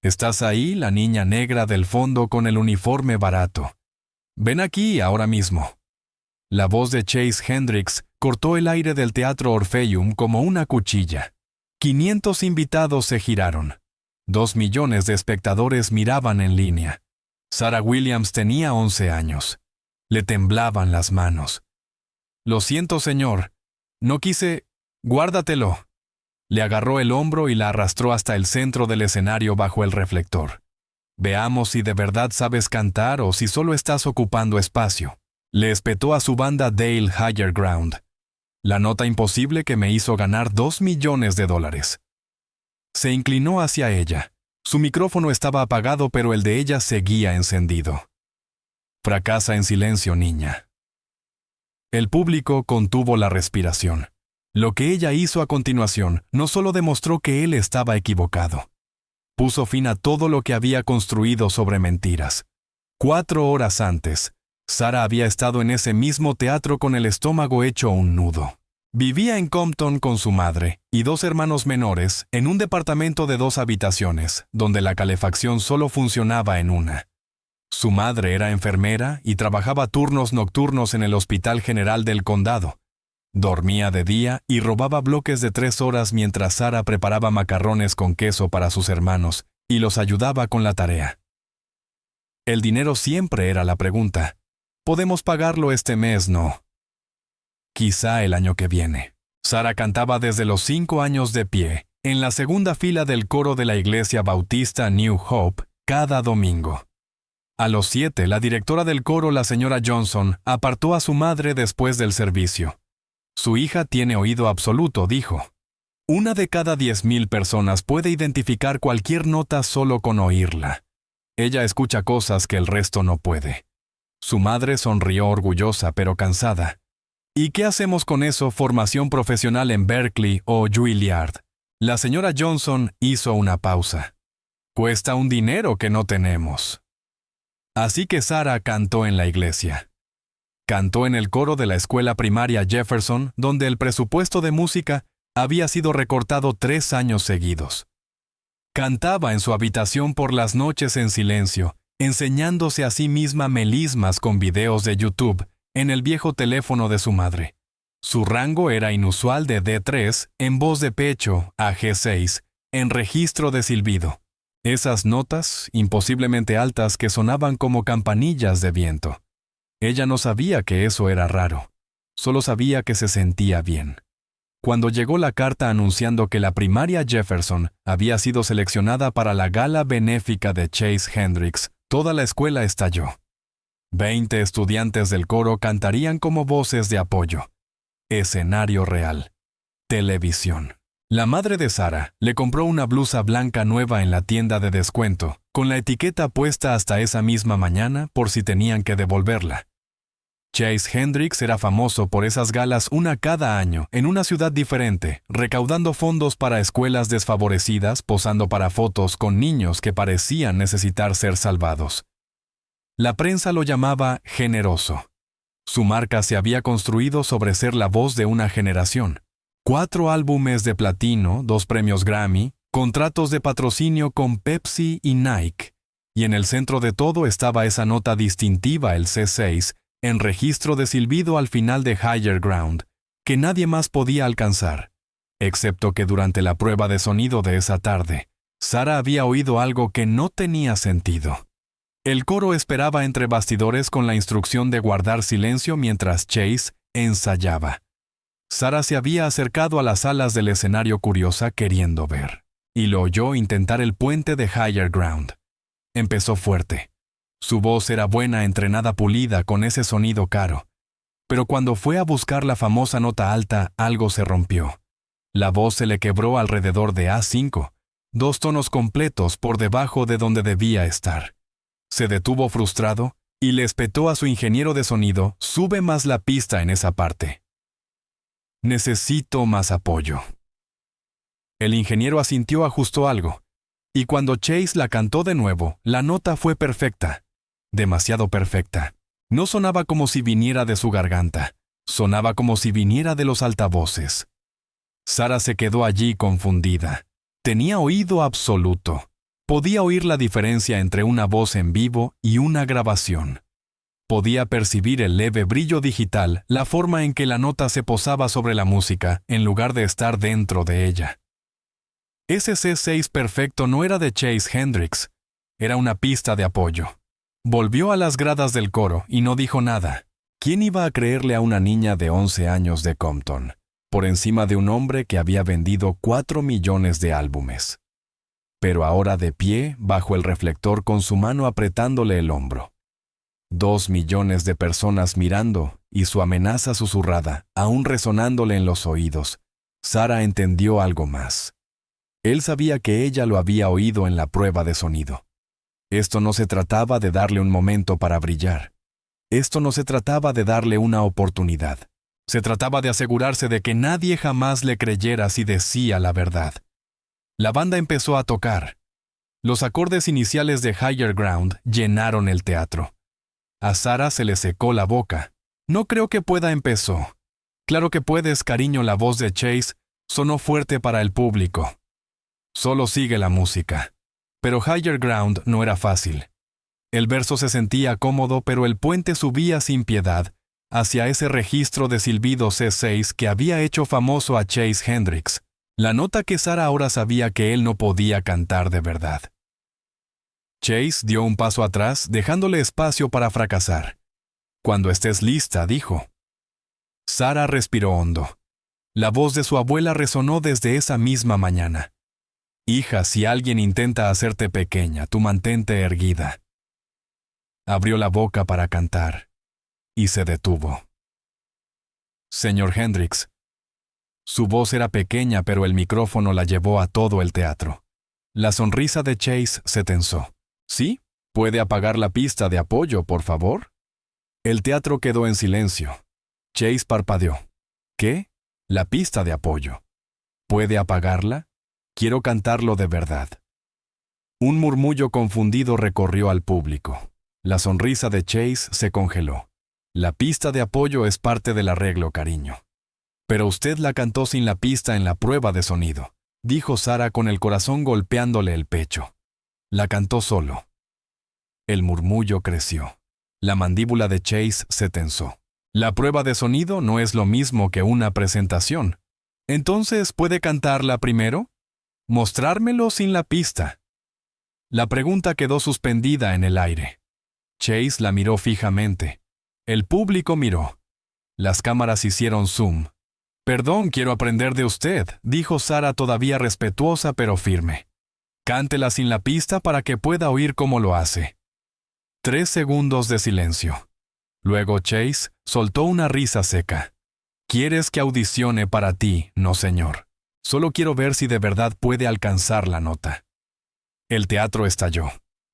Estás ahí, la niña negra del fondo con el uniforme barato. Ven aquí ahora mismo. La voz de Chase Hendricks cortó el aire del Teatro Orpheum como una cuchilla. 500 invitados se giraron. 2 millones de espectadores miraban en línea. Sarah Williams tenía 11 años. Le temblaban las manos. Lo siento, señor. No quise... Guárdatelo. Le agarró el hombro y la arrastró hasta el centro del escenario bajo el reflector. Veamos si de verdad sabes cantar o si solo estás ocupando espacio. Le espetó a su banda Dale Higher Ground. La nota imposible que me hizo ganar $2 millones. Se inclinó hacia ella. Su micrófono estaba apagado, pero el de ella seguía encendido. Fracasa en silencio, niña. El público contuvo la respiración. Lo que ella hizo a continuación no solo demostró que él estaba equivocado. Puso fin a todo lo que había construido sobre mentiras. 4 horas antes, Sarah había estado en ese mismo teatro con el estómago hecho un nudo. Vivía en Compton con su madre y 2 hermanos menores en un departamento de 2 habitaciones, donde la calefacción solo funcionaba en una. Su madre era enfermera y trabajaba turnos nocturnos en el Hospital General del Condado. Dormía de día y robaba bloques de 3 horas mientras Sarah preparaba macarrones con queso para sus hermanos y los ayudaba con la tarea. El dinero siempre era la pregunta. Podemos pagarlo este mes, ¿no? Quizá el año que viene. Sarah cantaba desde los 5 años de pie, en la segunda fila del coro de la iglesia bautista New Hope, cada domingo. A los 7, la directora del coro, la señora Johnson, apartó a su madre después del servicio. Su hija tiene oído absoluto, dijo. 1 de cada 10,000 personas puede identificar cualquier nota solo con oírla. Ella escucha cosas que el resto no puede. Su madre sonrió orgullosa pero cansada. ¿Y qué hacemos con eso, formación profesional en Berkeley o Juilliard? La señora Johnson hizo una pausa. Cuesta un dinero que no tenemos. Así que Sarah cantó en la iglesia. Cantó en el coro de la escuela primaria Jefferson, donde el presupuesto de música había sido recortado 3 años seguidos. Cantaba en su habitación por las noches en silencio, enseñándose a sí misma melismas con videos de YouTube en el viejo teléfono de su madre. Su rango era inusual de D3 en voz de pecho a G6 en registro de silbido. Esas notas imposiblemente altas que sonaban como campanillas de viento. Ella no sabía que eso era raro, solo sabía que se sentía bien. Cuando llegó la carta anunciando que la primaria Jefferson había sido seleccionada para la gala benéfica de Chase Hendricks, toda la escuela estalló. 20 estudiantes del coro cantarían como voces de apoyo. Escenario real. Televisión. La madre de Sarah le compró una blusa blanca nueva en la tienda de descuento, con la etiqueta puesta hasta esa misma mañana por si tenían que devolverla. Chase Hendricks era famoso por esas galas una cada año en una ciudad diferente, recaudando fondos para escuelas desfavorecidas, posando para fotos con niños que parecían necesitar ser salvados. La prensa lo llamaba generoso. Su marca se había construido sobre ser la voz de una generación. 4 álbumes de platino, 2 premios Grammy, contratos de patrocinio con Pepsi y Nike. Y en el centro de todo estaba esa nota distintiva, el C6, en registro de silbido al final de Higher Ground, que nadie más podía alcanzar, excepto que durante la prueba de sonido de esa tarde, Sarah había oído algo que no tenía sentido. El coro esperaba entre bastidores con la instrucción de guardar silencio mientras Chase ensayaba. Sarah se había acercado a las alas del escenario curiosa queriendo ver, y lo oyó intentar el puente de Higher Ground. Empezó fuerte. Su voz era buena, entrenada, pulida, con ese sonido caro. Pero cuando fue a buscar la famosa nota alta, algo se rompió. La voz se le quebró alrededor de A5, 2 tonos completos por debajo de donde debía estar. Se detuvo frustrado y le espetó a su ingeniero de sonido: «Sube más la pista en esa parte. Necesito más apoyo». El ingeniero asintió, ajustó algo, y cuando Chase la cantó de nuevo, la nota fue perfecta. Demasiado perfecta. No sonaba como si viniera de su garganta, sonaba como si viniera de los altavoces. Sarah se quedó allí confundida. Tenía oído absoluto. Podía oír la diferencia entre una voz en vivo y una grabación. Podía percibir el leve brillo digital, la forma en que la nota se posaba sobre la música, en lugar de estar dentro de ella. Ese C6 perfecto no era de Chase Hendricks, era una pista de apoyo. Volvió a las gradas del coro y no dijo nada. ¿Quién iba a creerle a una niña de 11 años de Compton, por encima de un hombre que había vendido 4 millones de álbumes? Pero ahora de pie, bajo el reflector con su mano apretándole el hombro. 2 millones de personas mirando y su amenaza susurrada, aún resonándole en los oídos. Sarah entendió algo más. Él sabía que ella lo había oído en la prueba de sonido. Esto no se trataba de darle un momento para brillar. Esto no se trataba de darle una oportunidad. Se trataba de asegurarse de que nadie jamás le creyera si decía la verdad. La banda empezó a tocar. Los acordes iniciales de Higher Ground llenaron el teatro. A Sarah se le secó la boca. No creo que pueda, empezó. Claro que puedes, cariño. La voz de Chase sonó fuerte para el público. Solo sigue la música. Pero Higher Ground no era fácil. El verso se sentía cómodo, pero el puente subía sin piedad hacia ese registro de silbido C6 que había hecho famoso a Chase Hendricks, la nota que Sarah ahora sabía que él no podía cantar de verdad. Chase dio un paso atrás, dejándole espacio para fracasar. Cuando estés lista, dijo. Sarah respiró hondo. La voz de su abuela resonó desde esa misma mañana. Hija, si alguien intenta hacerte pequeña, tú mantente erguida. Abrió la boca para cantar y se detuvo. Señor Hendricks. Su voz era pequeña, pero el micrófono la llevó a todo el teatro. La sonrisa de Chase se tensó. ¿Sí? ¿Puede apagar la pista de apoyo, por favor? El teatro quedó en silencio. Chase parpadeó. ¿Qué? La pista de apoyo. ¿Puede apagarla? Quiero cantarlo de verdad. Un murmullo confundido recorrió al público. La sonrisa de Chase se congeló. La pista de apoyo es parte del arreglo, cariño. Pero usted la cantó sin la pista en la prueba de sonido, dijo Sarah con el corazón golpeándole el pecho. La cantó solo. El murmullo creció. La mandíbula de Chase se tensó. La prueba de sonido no es lo mismo que una presentación. Entonces, ¿puede cantarla primero? Mostrármelo sin la pista. La pregunta quedó suspendida en el aire. Chase la miró fijamente. El público miró. Las cámaras hicieron zoom. Perdón, quiero aprender de usted, dijo Sarah todavía respetuosa pero firme. Cántela sin la pista para que pueda oír cómo lo hace. 3 segundos de silencio. Luego Chase soltó una risa seca. ¿Quieres que audicione para ti? No, señor. Solo quiero ver si de verdad puede alcanzar la nota. El teatro estalló.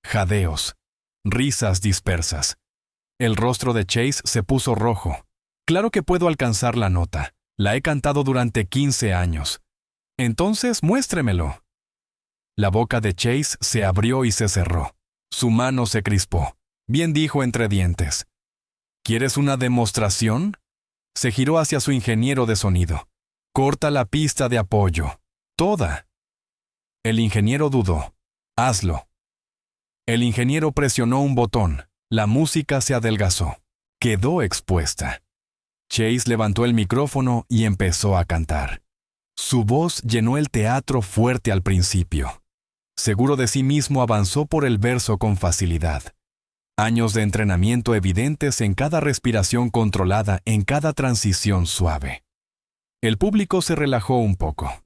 Jadeos. Risas dispersas. El rostro de Chase se puso rojo. Claro que puedo alcanzar la nota. La he cantado durante 15 años. Entonces, muéstremelo. La boca de Chase se abrió y se cerró. Su mano se crispó. Bien dijo entre dientes. ¿Quieres una demostración? Se giró hacia su ingeniero de sonido. Corta la pista de apoyo. Toda. El ingeniero dudó. Hazlo. El ingeniero presionó un botón. La música se adelgazó. Quedó expuesta. Chase levantó el micrófono y empezó a cantar. Su voz llenó el teatro fuerte al principio. Seguro de sí mismo avanzó por el verso con facilidad. Años de entrenamiento evidentes en cada respiración controlada, en cada transición suave. El público se relajó un poco.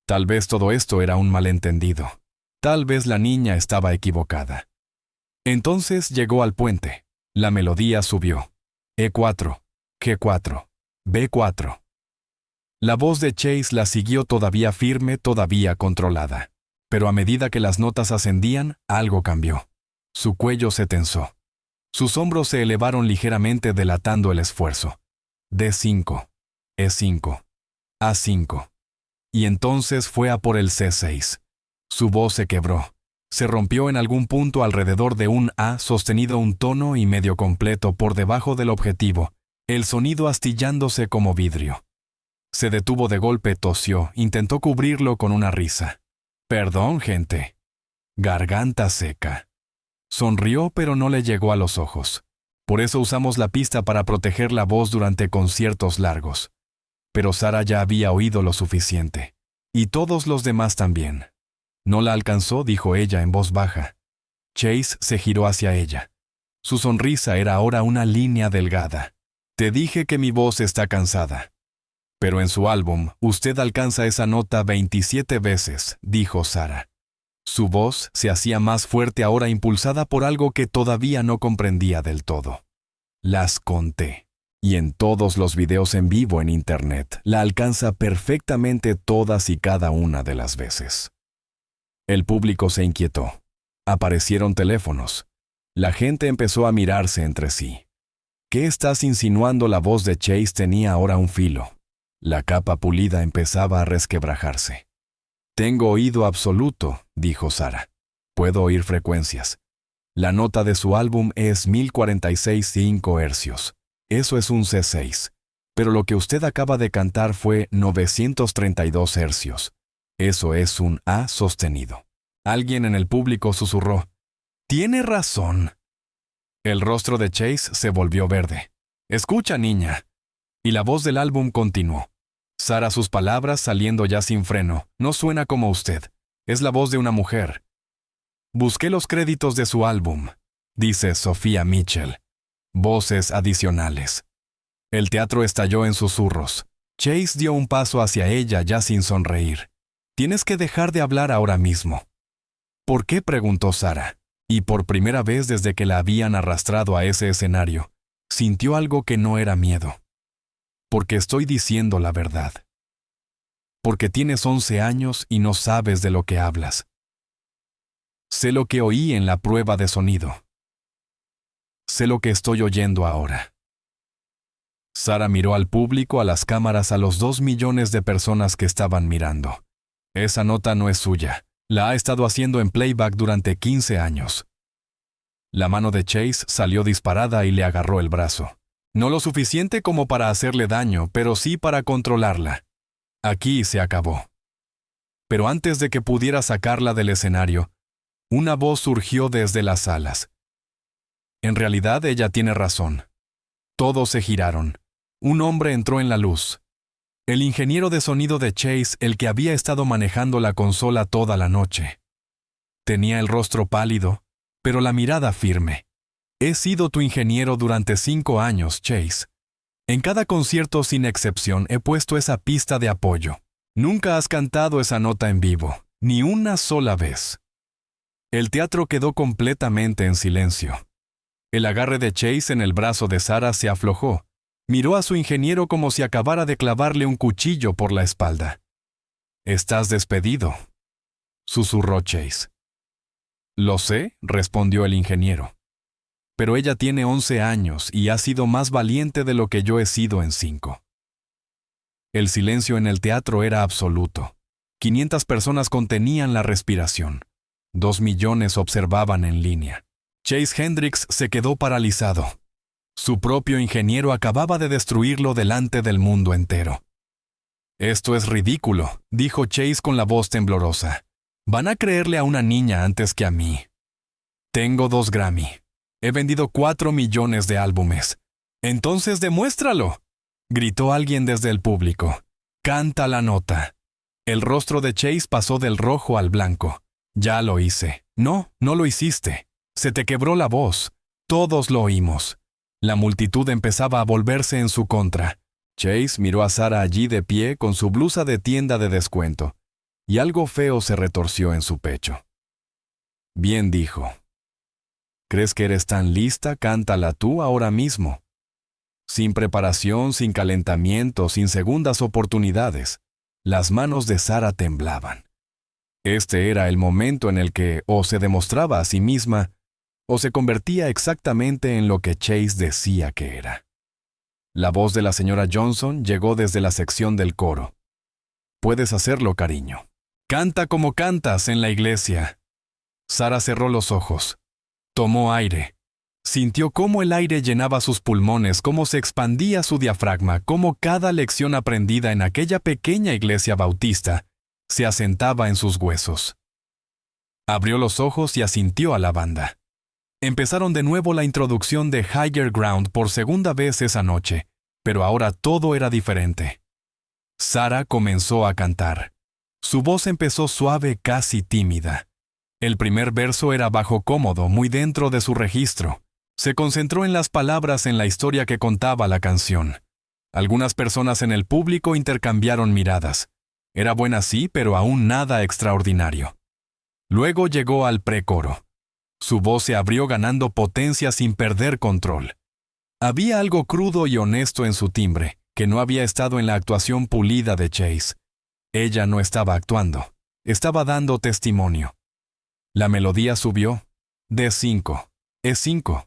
Tal vez todo esto era un malentendido. Tal vez la niña estaba equivocada. Entonces llegó al puente. La melodía subió. E4, G4, B4. La voz de Chase la siguió todavía firme, todavía controlada. Pero a medida que las notas ascendían, algo cambió. Su cuello se tensó. Sus hombros se elevaron ligeramente delatando el esfuerzo. D5, E5, A5. Y entonces fue a por el C6. Su voz se quebró. Se rompió en algún punto alrededor de un A sostenido un tono y medio completo por debajo del objetivo, el sonido astillándose como vidrio. Se detuvo de golpe, tosió, intentó cubrirlo con una risa. Perdón, gente. Garganta seca. Sonrió, pero no le llegó a los ojos. Por eso usamos la pista para proteger la voz durante conciertos largos. Pero Sara ya había oído lo suficiente. Y todos los demás también. No la alcanzó, dijo ella en voz baja. Chase se giró hacia ella. Su sonrisa era ahora una línea delgada. Te dije que mi voz está cansada. Pero en su álbum, usted alcanza esa nota 27 veces, dijo Sara. Su voz se hacía más fuerte ahora, impulsada por algo que todavía no comprendía del todo. Las conté. Y en todos los videos en vivo en Internet, la alcanza perfectamente todas y cada una de las veces. El público se inquietó. Aparecieron teléfonos. La gente empezó a mirarse entre sí. ¿Qué estás insinuando? La voz de Chase tenía ahora un filo. La capa pulida empezaba a resquebrajarse. Tengo oído absoluto, dijo Sara. Puedo oír frecuencias. La nota de su álbum es 1046,5 hercios. Eso es un C6. Pero lo que usted acaba de cantar fue 932 hercios. Eso es un A sostenido. Alguien en el público susurró. Tiene razón. El rostro de Chase se volvió verde. Escucha, niña. Y la voz del álbum continuó. Sara, sus palabras saliendo ya sin freno. No suena como usted. Es la voz de una mujer. Busqué los créditos de su álbum, dice Sophia Mitchell. Voces adicionales. El teatro estalló en susurros. Chase dio un paso hacia ella ya sin sonreír. Tienes que dejar de hablar ahora mismo. ¿Por qué?, preguntó Sara. Y por primera vez desde que la habían arrastrado a ese escenario, sintió algo que no era miedo. Porque estoy diciendo la verdad. Porque tienes 11 años y no sabes de lo que hablas. Sé lo que oí en la prueba de sonido. Sé lo que estoy oyendo ahora. Sara miró al público, a las cámaras, a los 2 millones de personas que estaban mirando. Esa nota no es suya. La ha estado haciendo en playback durante 15 años. La mano de Chase salió disparada y le agarró el brazo. No lo suficiente como para hacerle daño, pero sí para controlarla. Aquí se acabó. Pero antes de que pudiera sacarla del escenario, una voz surgió desde las alas. En realidad ella tiene razón. Todos se giraron. Un hombre entró en la luz. El ingeniero de sonido de Chase, el que había estado manejando la consola toda la noche. Tenía el rostro pálido, pero la mirada firme. He sido tu ingeniero durante 5 años, Chase. En cada concierto sin excepción he puesto esa pista de apoyo. Nunca has cantado esa nota en vivo, ni una sola vez. El teatro quedó completamente en silencio. El agarre de Chase en el brazo de Sara se aflojó. Miró a su ingeniero como si acabara de clavarle un cuchillo por la espalda. «Estás despedido», susurró Chase. «Lo sé», respondió el ingeniero. «Pero ella tiene 11 años y ha sido más valiente de lo que yo he sido en 5». El silencio en el teatro era absoluto. 500 personas contenían la respiración. 2 millones observaban en línea. Chase Hendricks se quedó paralizado. Su propio ingeniero acababa de destruirlo delante del mundo entero. «Esto es ridículo», dijo Chase con la voz temblorosa. «Van a creerle a una niña antes que a mí. Tengo 2 Grammy. He vendido 4 millones de álbumes. Entonces demuéstralo», gritó alguien desde el público. «Canta la nota». El rostro de Chase pasó del rojo al blanco. «Ya lo hice». «No, no lo hiciste. Se te quebró la voz. Todos lo oímos». La multitud empezaba a volverse en su contra. Chase miró a Sara allí de pie con su blusa de tienda de descuento, y algo feo se retorció en su pecho. «Bien», dijo. «¿Crees que eres tan lista? Cántala tú ahora mismo». Sin preparación, sin calentamiento, sin segundas oportunidades, las manos de Sara temblaban. Este era el momento en el que o se demostraba a sí misma o se convertía exactamente en lo que Chase decía que era. La voz de la señora Johnson llegó desde la sección del coro. «Puedes hacerlo, cariño. Canta como cantas en la iglesia». Sara cerró los ojos. Tomó aire. Sintió cómo el aire llenaba sus pulmones, cómo se expandía su diafragma, cómo cada lección aprendida en aquella pequeña iglesia bautista se asentaba en sus huesos. Abrió los ojos y asintió a la banda. Empezaron de nuevo la introducción de Higher Ground por segunda vez esa noche, pero ahora todo era diferente. Sarah comenzó a cantar. Su voz empezó suave, casi tímida. El primer verso era bajo cómodo, muy dentro de su registro. Se concentró en las palabras en la historia que contaba la canción. Algunas personas en el público intercambiaron miradas. Era buena sí, pero aún nada extraordinario. Luego llegó al precoro. Su voz se abrió ganando potencia sin perder control. Había algo crudo y honesto en su timbre, que no había estado en la actuación pulida de Chase. Ella no estaba actuando, estaba dando testimonio. La melodía subió. D5, E5,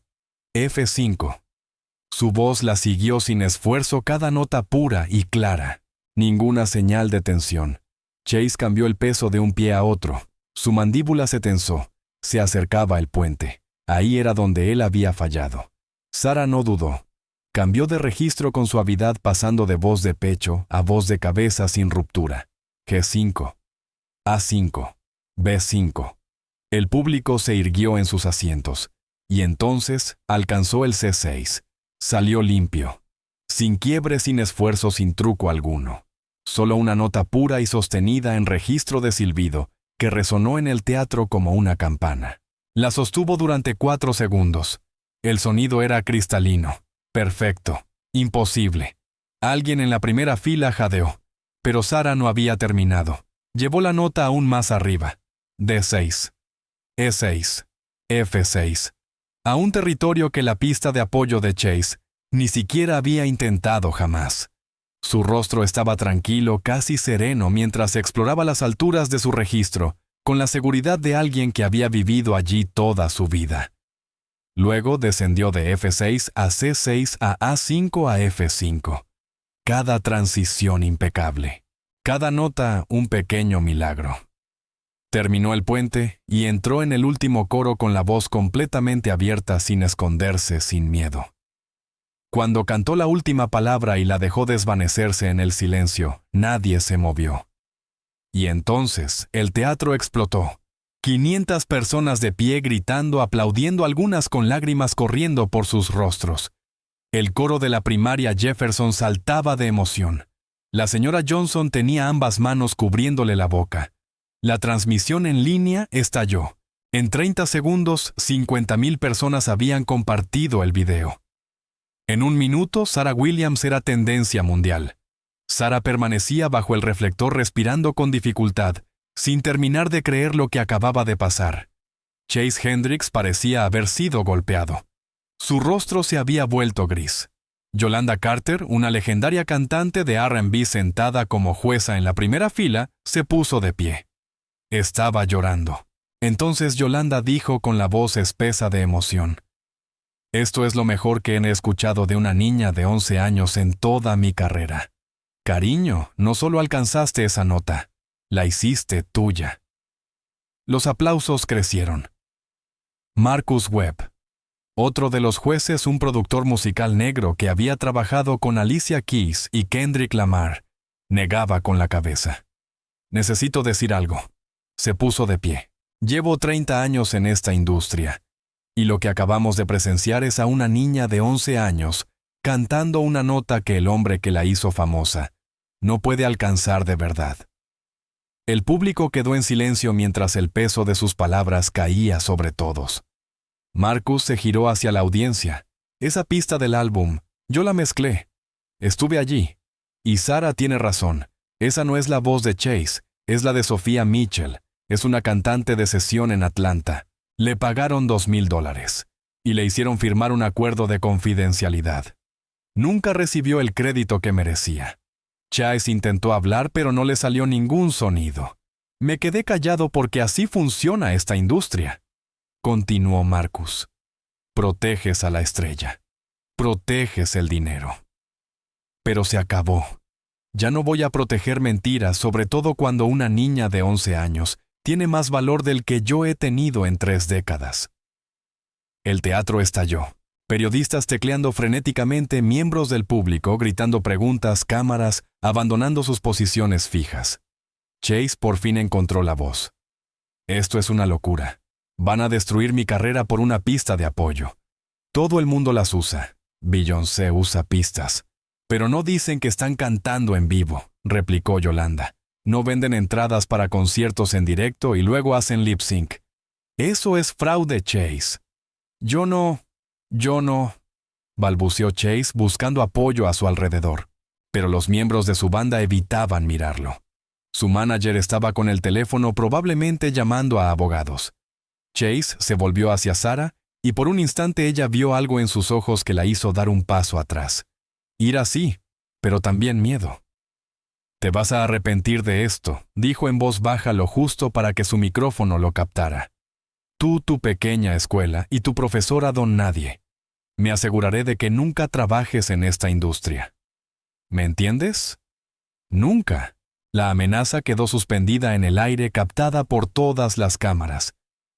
F5. Su voz la siguió sin esfuerzo, cada nota pura y clara. Ninguna señal de tensión. Chase cambió el peso de un pie a otro. Su mandíbula se tensó. Se acercaba el puente. Ahí era donde él había fallado. Sarah no dudó. Cambió de registro con suavidad, pasando de voz de pecho a voz de cabeza sin ruptura. G5, A5, B5. El público se irguió en sus asientos. Y entonces alcanzó el C6. Salió limpio. Sin quiebre, sin esfuerzo, sin truco alguno. Solo una nota pura y sostenida en registro de silbido, que resonó en el teatro como una campana. La sostuvo durante 4 segundos. El sonido era cristalino, perfecto, imposible. Alguien en la primera fila jadeó, pero Sarah no había terminado. Llevó la nota aún más arriba. D6, E6, F6. A un territorio que la pista de apoyo de Chase ni siquiera había intentado jamás. Su rostro estaba tranquilo, casi sereno, mientras exploraba las alturas de su registro, con la seguridad de alguien que había vivido allí toda su vida. Luego descendió de F6 a C6 a A5 a F5. Cada transición impecable. Cada nota un pequeño milagro. Terminó el puente y entró en el último coro con la voz completamente abierta, sin esconderse, sin miedo. Cuando cantó la última palabra y la dejó desvanecerse en el silencio, nadie se movió. Y entonces el teatro explotó. 500 personas de pie gritando, aplaudiendo, algunas con lágrimas corriendo por sus rostros. El coro de la primaria Jefferson saltaba de emoción. La señora Johnson tenía ambas manos cubriéndole la boca. La transmisión en línea estalló. En 30 segundos, 50,000 personas habían compartido el video. En un minuto, Sarah Williams era tendencia mundial. Sarah permanecía bajo el reflector respirando con dificultad, sin terminar de creer lo que acababa de pasar. Chase Hendricks parecía haber sido golpeado. Su rostro se había vuelto gris. Yolanda Carter, una legendaria cantante de R&B sentada como jueza en la primera fila, se puso de pie. Estaba llorando. Entonces Yolanda dijo con la voz espesa de emoción: «Esto es lo mejor que he escuchado de una niña de 11 años en toda mi carrera. Cariño, no solo alcanzaste esa nota, la hiciste tuya». Los aplausos crecieron. Marcus Webb, otro de los jueces, un productor musical negro que había trabajado con Alicia Keys y Kendrick Lamar, negaba con la cabeza. «Necesito decir algo». Se puso de pie. «Llevo 30 años en esta industria. Y lo que acabamos de presenciar es a una niña de 11 años cantando una nota que el hombre que la hizo famosa no puede alcanzar de verdad». El público quedó en silencio mientras el peso de sus palabras caía sobre todos. Marcus se giró hacia la audiencia. «Esa pista del álbum, yo la mezclé. Estuve allí. Y Sarah tiene razón. Esa no es la voz de Chase, es la de Sophia Mitchell. Es una cantante de sesión en Atlanta. Le pagaron $2,000 y le hicieron firmar un acuerdo de confidencialidad. Nunca recibió el crédito que merecía. Chase intentó hablar, pero no le salió ningún sonido. Me quedé callado porque así funciona esta industria», continuó Marcus. «Proteges a la estrella. Proteges el dinero. Pero se acabó. Ya no voy a proteger mentiras, sobre todo cuando una niña de 11 años tiene más valor del que yo he tenido en 3 décadas». El teatro estalló. Periodistas tecleando frenéticamente, miembros del público gritando preguntas, cámaras abandonando sus posiciones fijas. Chase por fin encontró la voz. Esto es una locura. Van a destruir mi carrera por una pista de apoyo. Todo el mundo las usa. Beyoncé usa pistas. Pero no dicen que están cantando en vivo, replicó Yolanda. No venden entradas para conciertos en directo y luego hacen lip sync. Eso es fraude, Chase. Yo no, balbuceó Chase buscando apoyo a su alrededor. Pero los miembros de su banda evitaban mirarlo. Su manager estaba con el teléfono probablemente llamando a abogados. Chase se volvió hacia Sarah y por un instante ella vio algo en sus ojos que la hizo dar un paso atrás. Ira sí, pero también miedo. «Te vas a arrepentir de esto», dijo en voz baja lo justo para que su micrófono lo captara. «Tú, tu pequeña escuela y tu profesora don nadie. Me aseguraré de que nunca trabajes en esta industria. ¿Me entiendes? Nunca». La amenaza quedó suspendida en el aire, captada por todas las cámaras.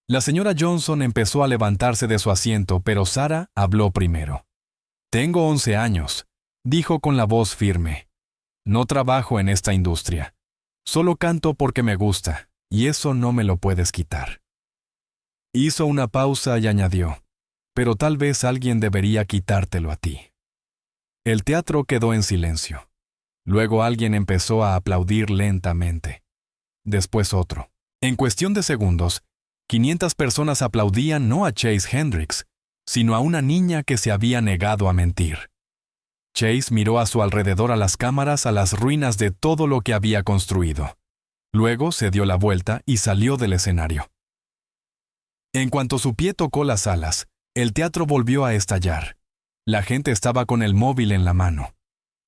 La señora Johnson empezó a levantarse de su asiento, pero Sarah habló primero. «Tengo 11 años», dijo con la voz firme. «No trabajo en esta industria. Solo canto porque me gusta, y eso no me lo puedes quitar». Hizo una pausa y añadió, «Pero tal vez alguien debería quitártelo a ti». El teatro quedó en silencio. Luego alguien empezó a aplaudir lentamente. Después otro. En cuestión de segundos, 500 personas aplaudían no a Chase Hendricks, sino a una niña que se había negado a mentir. Chase miró a su alrededor a las cámaras, a las ruinas de todo lo que había construido. Luego se dio la vuelta y salió del escenario. En cuanto su pie tocó las alas, el teatro volvió a estallar. La gente estaba con el móvil en la mano.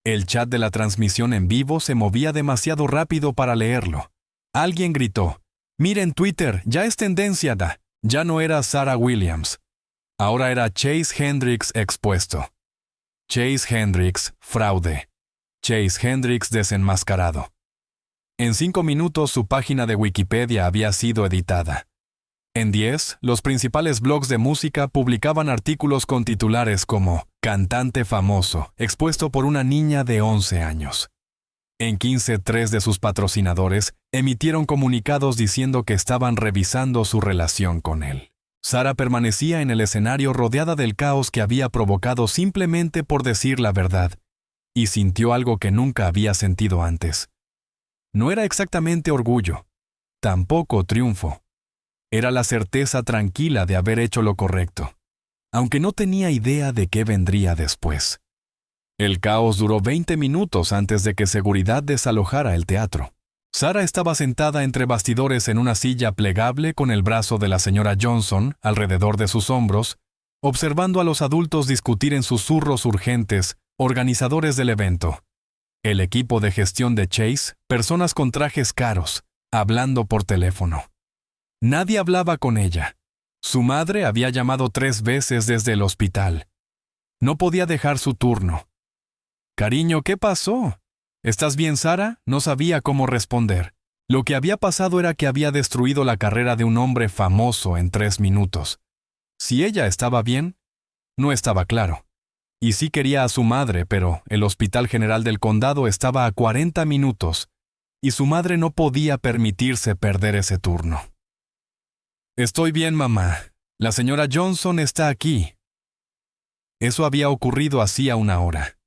El chat de la transmisión en vivo se movía demasiado rápido para leerlo. Alguien gritó, «Miren Twitter, ya es tendencia, ya no era Sarah Williams. Ahora era Chase Hendricks expuesto. Chase Hendricks, fraude. Chase Hendricks desenmascarado». En 5 minutos su página de Wikipedia había sido editada. En 10, los principales blogs de música publicaban artículos con titulares como «Cantante famoso, expuesto por una niña de 11 años». En 15, 3 de sus patrocinadores emitieron comunicados diciendo que estaban revisando su relación con él. Sarah permanecía en el escenario rodeada del caos que había provocado simplemente por decir la verdad, y sintió algo que nunca había sentido antes. No era exactamente orgullo, tampoco triunfo. Era la certeza tranquila de haber hecho lo correcto, aunque no tenía idea de qué vendría después. El caos duró 20 minutos antes de que seguridad desalojara el teatro. Sarah estaba sentada entre bastidores en una silla plegable con el brazo de la señora Johnson alrededor de sus hombros, observando a los adultos discutir en susurros urgentes, organizadores del evento. El equipo de gestión de Chase, personas con trajes caros, hablando por teléfono. Nadie hablaba con ella. Su madre había llamado 3 veces desde el hospital. No podía dejar su turno. «Cariño, ¿qué pasó? ¿Estás bien, Sarah?» No sabía cómo responder. Lo que había pasado era que había destruido la carrera de un hombre famoso en 3 minutos. Si ella estaba bien, no estaba claro. Y sí quería a su madre, pero el Hospital General del Condado estaba a 40 minutos, y su madre no podía permitirse perder ese turno. «Estoy bien, mamá. La señora Johnson está aquí». Eso había ocurrido hacía 1 hora.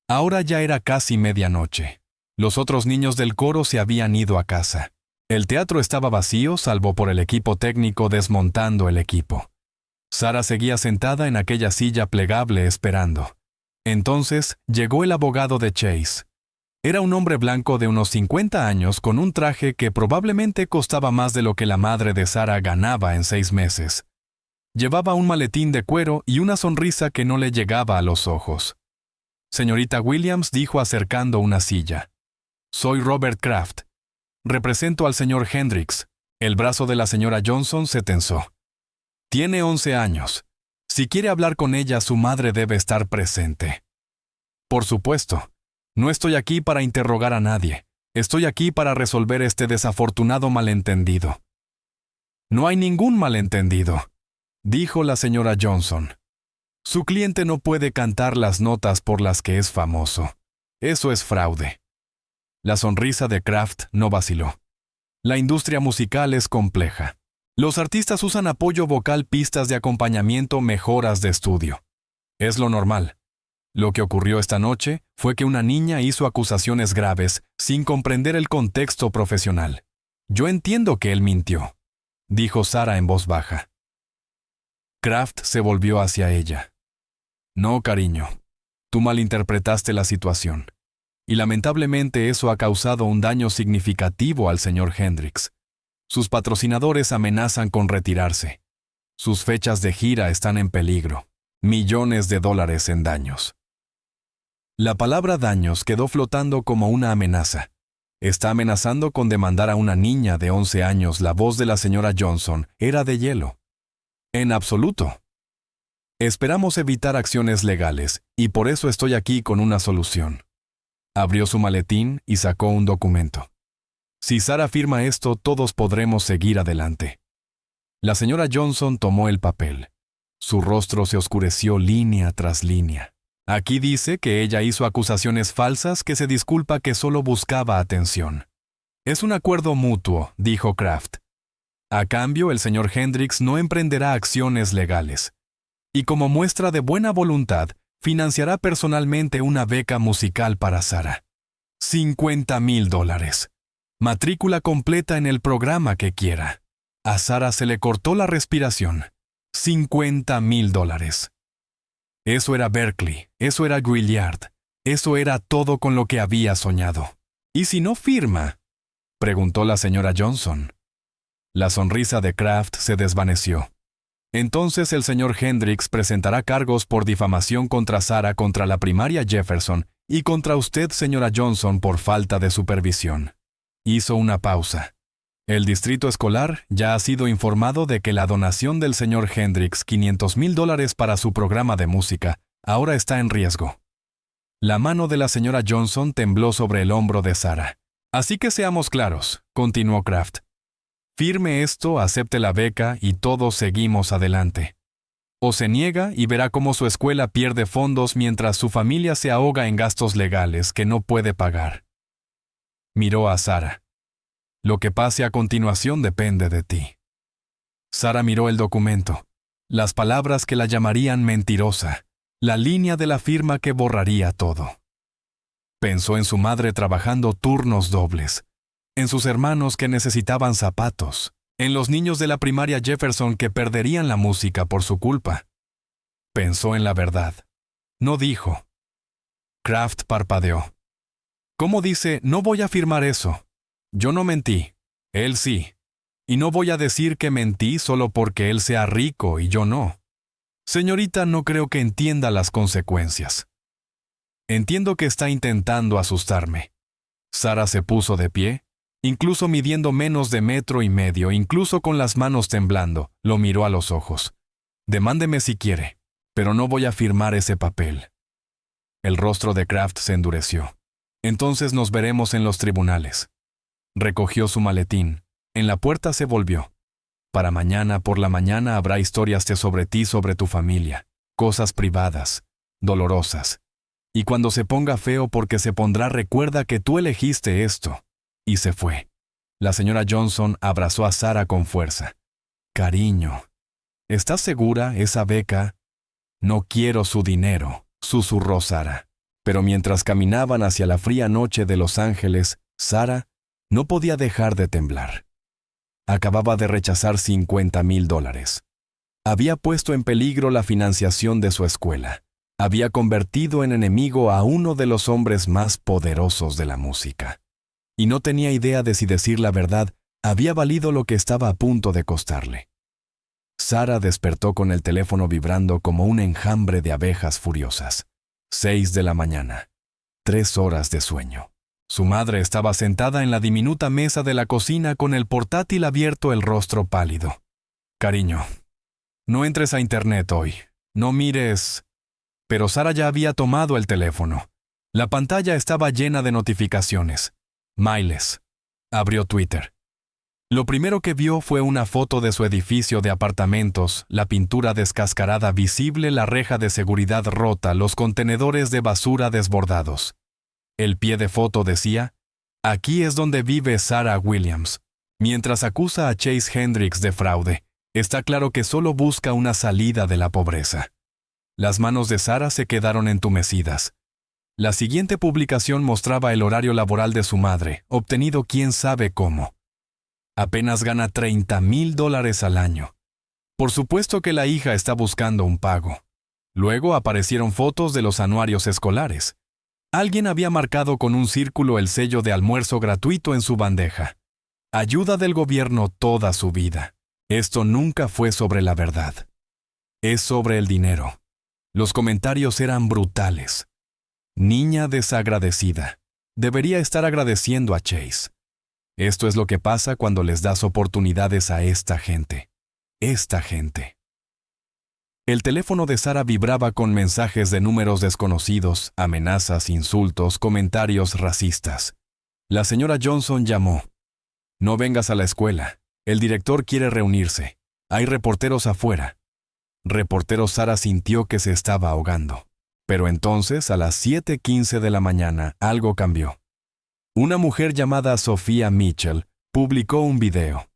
Ahora ya era casi medianoche. Los otros niños del coro se habían ido a casa. El teatro estaba vacío, salvo por el equipo técnico desmontando el equipo. Sarah seguía sentada en aquella silla plegable esperando. Entonces llegó el abogado de Chase. Era un hombre blanco de unos 50 años con un traje que probablemente costaba más de lo que la madre de Sarah ganaba en 6 meses. Llevaba un maletín de cuero y una sonrisa que no le llegaba a los ojos. «Señorita Williams», dijo acercando una silla. «Soy Robert Kraft. Represento al señor Hendricks». El brazo de la señora Johnson se tensó. «Tiene 11 años. Si quiere hablar con ella, su madre debe estar presente». «Por supuesto. No estoy aquí para interrogar a nadie. Estoy aquí para resolver este desafortunado malentendido». «No hay ningún malentendido», dijo la señora Johnson. «Su cliente no puede cantar las notas por las que es famoso. Eso es fraude». La sonrisa de Kraft no vaciló. «La industria musical es compleja. Los artistas usan apoyo vocal, pistas de acompañamiento, mejoras de estudio. Es lo normal. Lo que ocurrió esta noche fue que una niña hizo acusaciones graves sin comprender el contexto profesional. Yo entiendo que él mintió, dijo Sarah en voz baja. Kraft se volvió hacia ella. No, cariño. Tú malinterpretaste la situación. Y lamentablemente eso ha causado un daño significativo al señor Hendricks. Sus patrocinadores amenazan con retirarse. Sus fechas de gira están en peligro. Millones de dólares en daños. La palabra daños quedó flotando como una amenaza. Está amenazando con demandar a una niña de 11 años. La voz de la señora Johnson era de hielo. En absoluto. Esperamos evitar acciones legales, y por eso estoy aquí con una solución. Abrió su maletín y sacó un documento. Si Sarah firma esto, todos podremos seguir adelante. La señora Johnson tomó el papel. Su rostro se oscureció línea tras línea. Aquí dice que ella hizo acusaciones falsas, que se disculpa, que solo buscaba atención. Es un acuerdo mutuo, dijo Kraft. A cambio, el señor Hendricks no emprenderá acciones legales. Y como muestra de buena voluntad, financiará personalmente una beca musical para Sarah. $50,000. Matrícula completa en el programa que quiera. A Sarah se le cortó la respiración. $50,000. Eso era Berklee, eso era Juilliard, eso era todo con lo que había soñado. ¿Y si no firma?, preguntó la señora Johnson. La sonrisa de Kraft se desvaneció. Entonces el señor Hendricks presentará cargos por difamación contra Sarah, contra la primaria Jefferson y contra usted, señora Johnson, por falta de supervisión. Hizo una pausa. El distrito escolar ya ha sido informado de que la donación del señor Hendricks, $500,000 para su programa de música, ahora está en riesgo. La mano de la señora Johnson tembló sobre el hombro de Sarah. Así que seamos claros, continuó Kraft. Firme esto, acepte la beca y todos seguimos adelante. O se niega y verá cómo su escuela pierde fondos mientras su familia se ahoga en gastos legales que no puede pagar. Miró a Sarah. Lo que pase a continuación depende de ti. Sarah miró el documento, las palabras que la llamarían mentirosa, la línea de la firma que borraría todo. Pensó en su madre trabajando turnos dobles, en sus hermanos que necesitaban zapatos, en los niños de la primaria Jefferson que perderían la música por su culpa. Pensó en la verdad. No dijo. Kraft parpadeó. ¿Cómo dice, no voy a firmar eso? Yo no mentí. Él sí. Y no voy a decir que mentí solo porque él sea rico y yo no. Señorita, no creo que entienda las consecuencias. Entiendo que está intentando asustarme. Sarah se puso de pie, incluso midiendo menos de 1,5 metros, incluso con las manos temblando, lo miró a los ojos. Demándeme si quiere, pero no voy a firmar ese papel. El rostro de Kraft se endureció. Entonces nos veremos en los tribunales. Recogió su maletín. En la puerta se volvió. Para mañana por la mañana habrá historias sobre ti, sobre tu familia, cosas privadas, dolorosas. Y cuando se ponga feo porque se pondrá, recuerda que tú elegiste esto. Y se fue. La señora Johnson abrazó a Sarah con fuerza. Cariño, ¿estás segura esa beca? No quiero su dinero, susurró Sarah. Pero mientras caminaban hacia la fría noche de Los Ángeles, Sarah no podía dejar de temblar. Acababa de rechazar $50,000. Había puesto en peligro la financiación de su escuela. Había convertido en enemigo a uno de los hombres más poderosos de la música. Y no tenía idea de si decir la verdad había valido lo que estaba a punto de costarle. Sarah despertó con el teléfono vibrando como un enjambre de abejas furiosas. 6 de la mañana. 3 horas de sueño. Su madre estaba sentada en la diminuta mesa de la cocina con el portátil abierto, el rostro pálido. Cariño, no entres a internet hoy. No mires. Pero Sarah ya había tomado el teléfono. La pantalla estaba llena de notificaciones. Miles. Abrió Twitter. Lo primero que vio fue una foto de su edificio de apartamentos, la pintura descascarada visible, la reja de seguridad rota, los contenedores de basura desbordados. El pie de foto decía, aquí es donde vive Sarah Williams. Mientras acusa a Chase Hendricks de fraude, está claro que solo busca una salida de la pobreza. Las manos de Sarah se quedaron entumecidas. La siguiente publicación mostraba el horario laboral de su madre, obtenido quién sabe cómo. Apenas gana $30,000 al año. Por supuesto que la hija está buscando un pago. Luego aparecieron fotos de los anuarios escolares. Alguien había marcado con un círculo el sello de almuerzo gratuito en su bandeja. Ayuda del gobierno toda su vida. Esto nunca fue sobre la verdad. Es sobre el dinero. Los comentarios eran brutales. Niña desagradecida. Debería estar agradeciendo a Chase. Esto es lo que pasa cuando les das oportunidades a esta gente. Esta gente. El teléfono de Sarah vibraba con mensajes de números desconocidos, amenazas, insultos, comentarios racistas. La señora Johnson llamó. No vengas a la escuela. El director quiere reunirse. Hay reporteros afuera. Sarah sintió que se estaba ahogando. Pero entonces, a las 7:15 de la mañana, algo cambió. Una mujer llamada Sophia Mitchell publicó un video.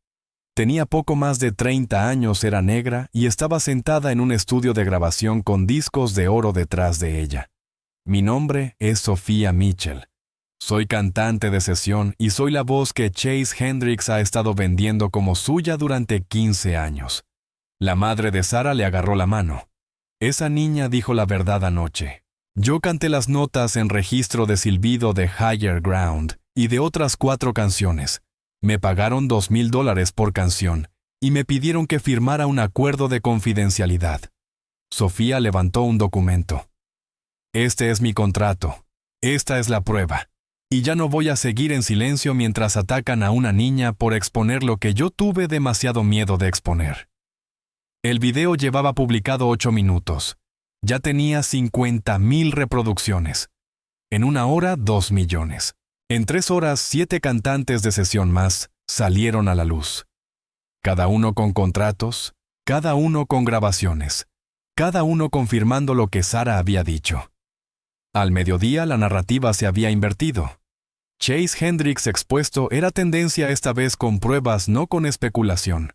Tenía poco más de 30 años, era negra y estaba sentada en un estudio de grabación con discos de oro detrás de ella. Mi nombre es Sophia Mitchell. Soy cantante de sesión y soy la voz que Chase Hendricks ha estado vendiendo como suya durante 15 años. La madre de Sarah le agarró la mano. Esa niña dijo la verdad anoche. Yo canté las notas en registro de silbido de Higher Ground y de otras 4 canciones. Me pagaron $2,000 por canción y me pidieron que firmara un acuerdo de confidencialidad. Sofía levantó un documento. Este es mi contrato. Esta es la prueba. Y ya no voy a seguir en silencio mientras atacan a una niña por exponer lo que yo tuve demasiado miedo de exponer. El video llevaba publicado 8 minutos. Ya tenía 50,000 reproducciones. En 1 hora, 2 millones. En 3 horas, 7 cantantes de sesión más salieron a la luz. Cada uno con contratos, cada uno con grabaciones, cada uno confirmando lo que Sarah había dicho. Al mediodía la narrativa se había invertido. Chase Hendricks expuesto era tendencia esta vez con pruebas, no con especulación.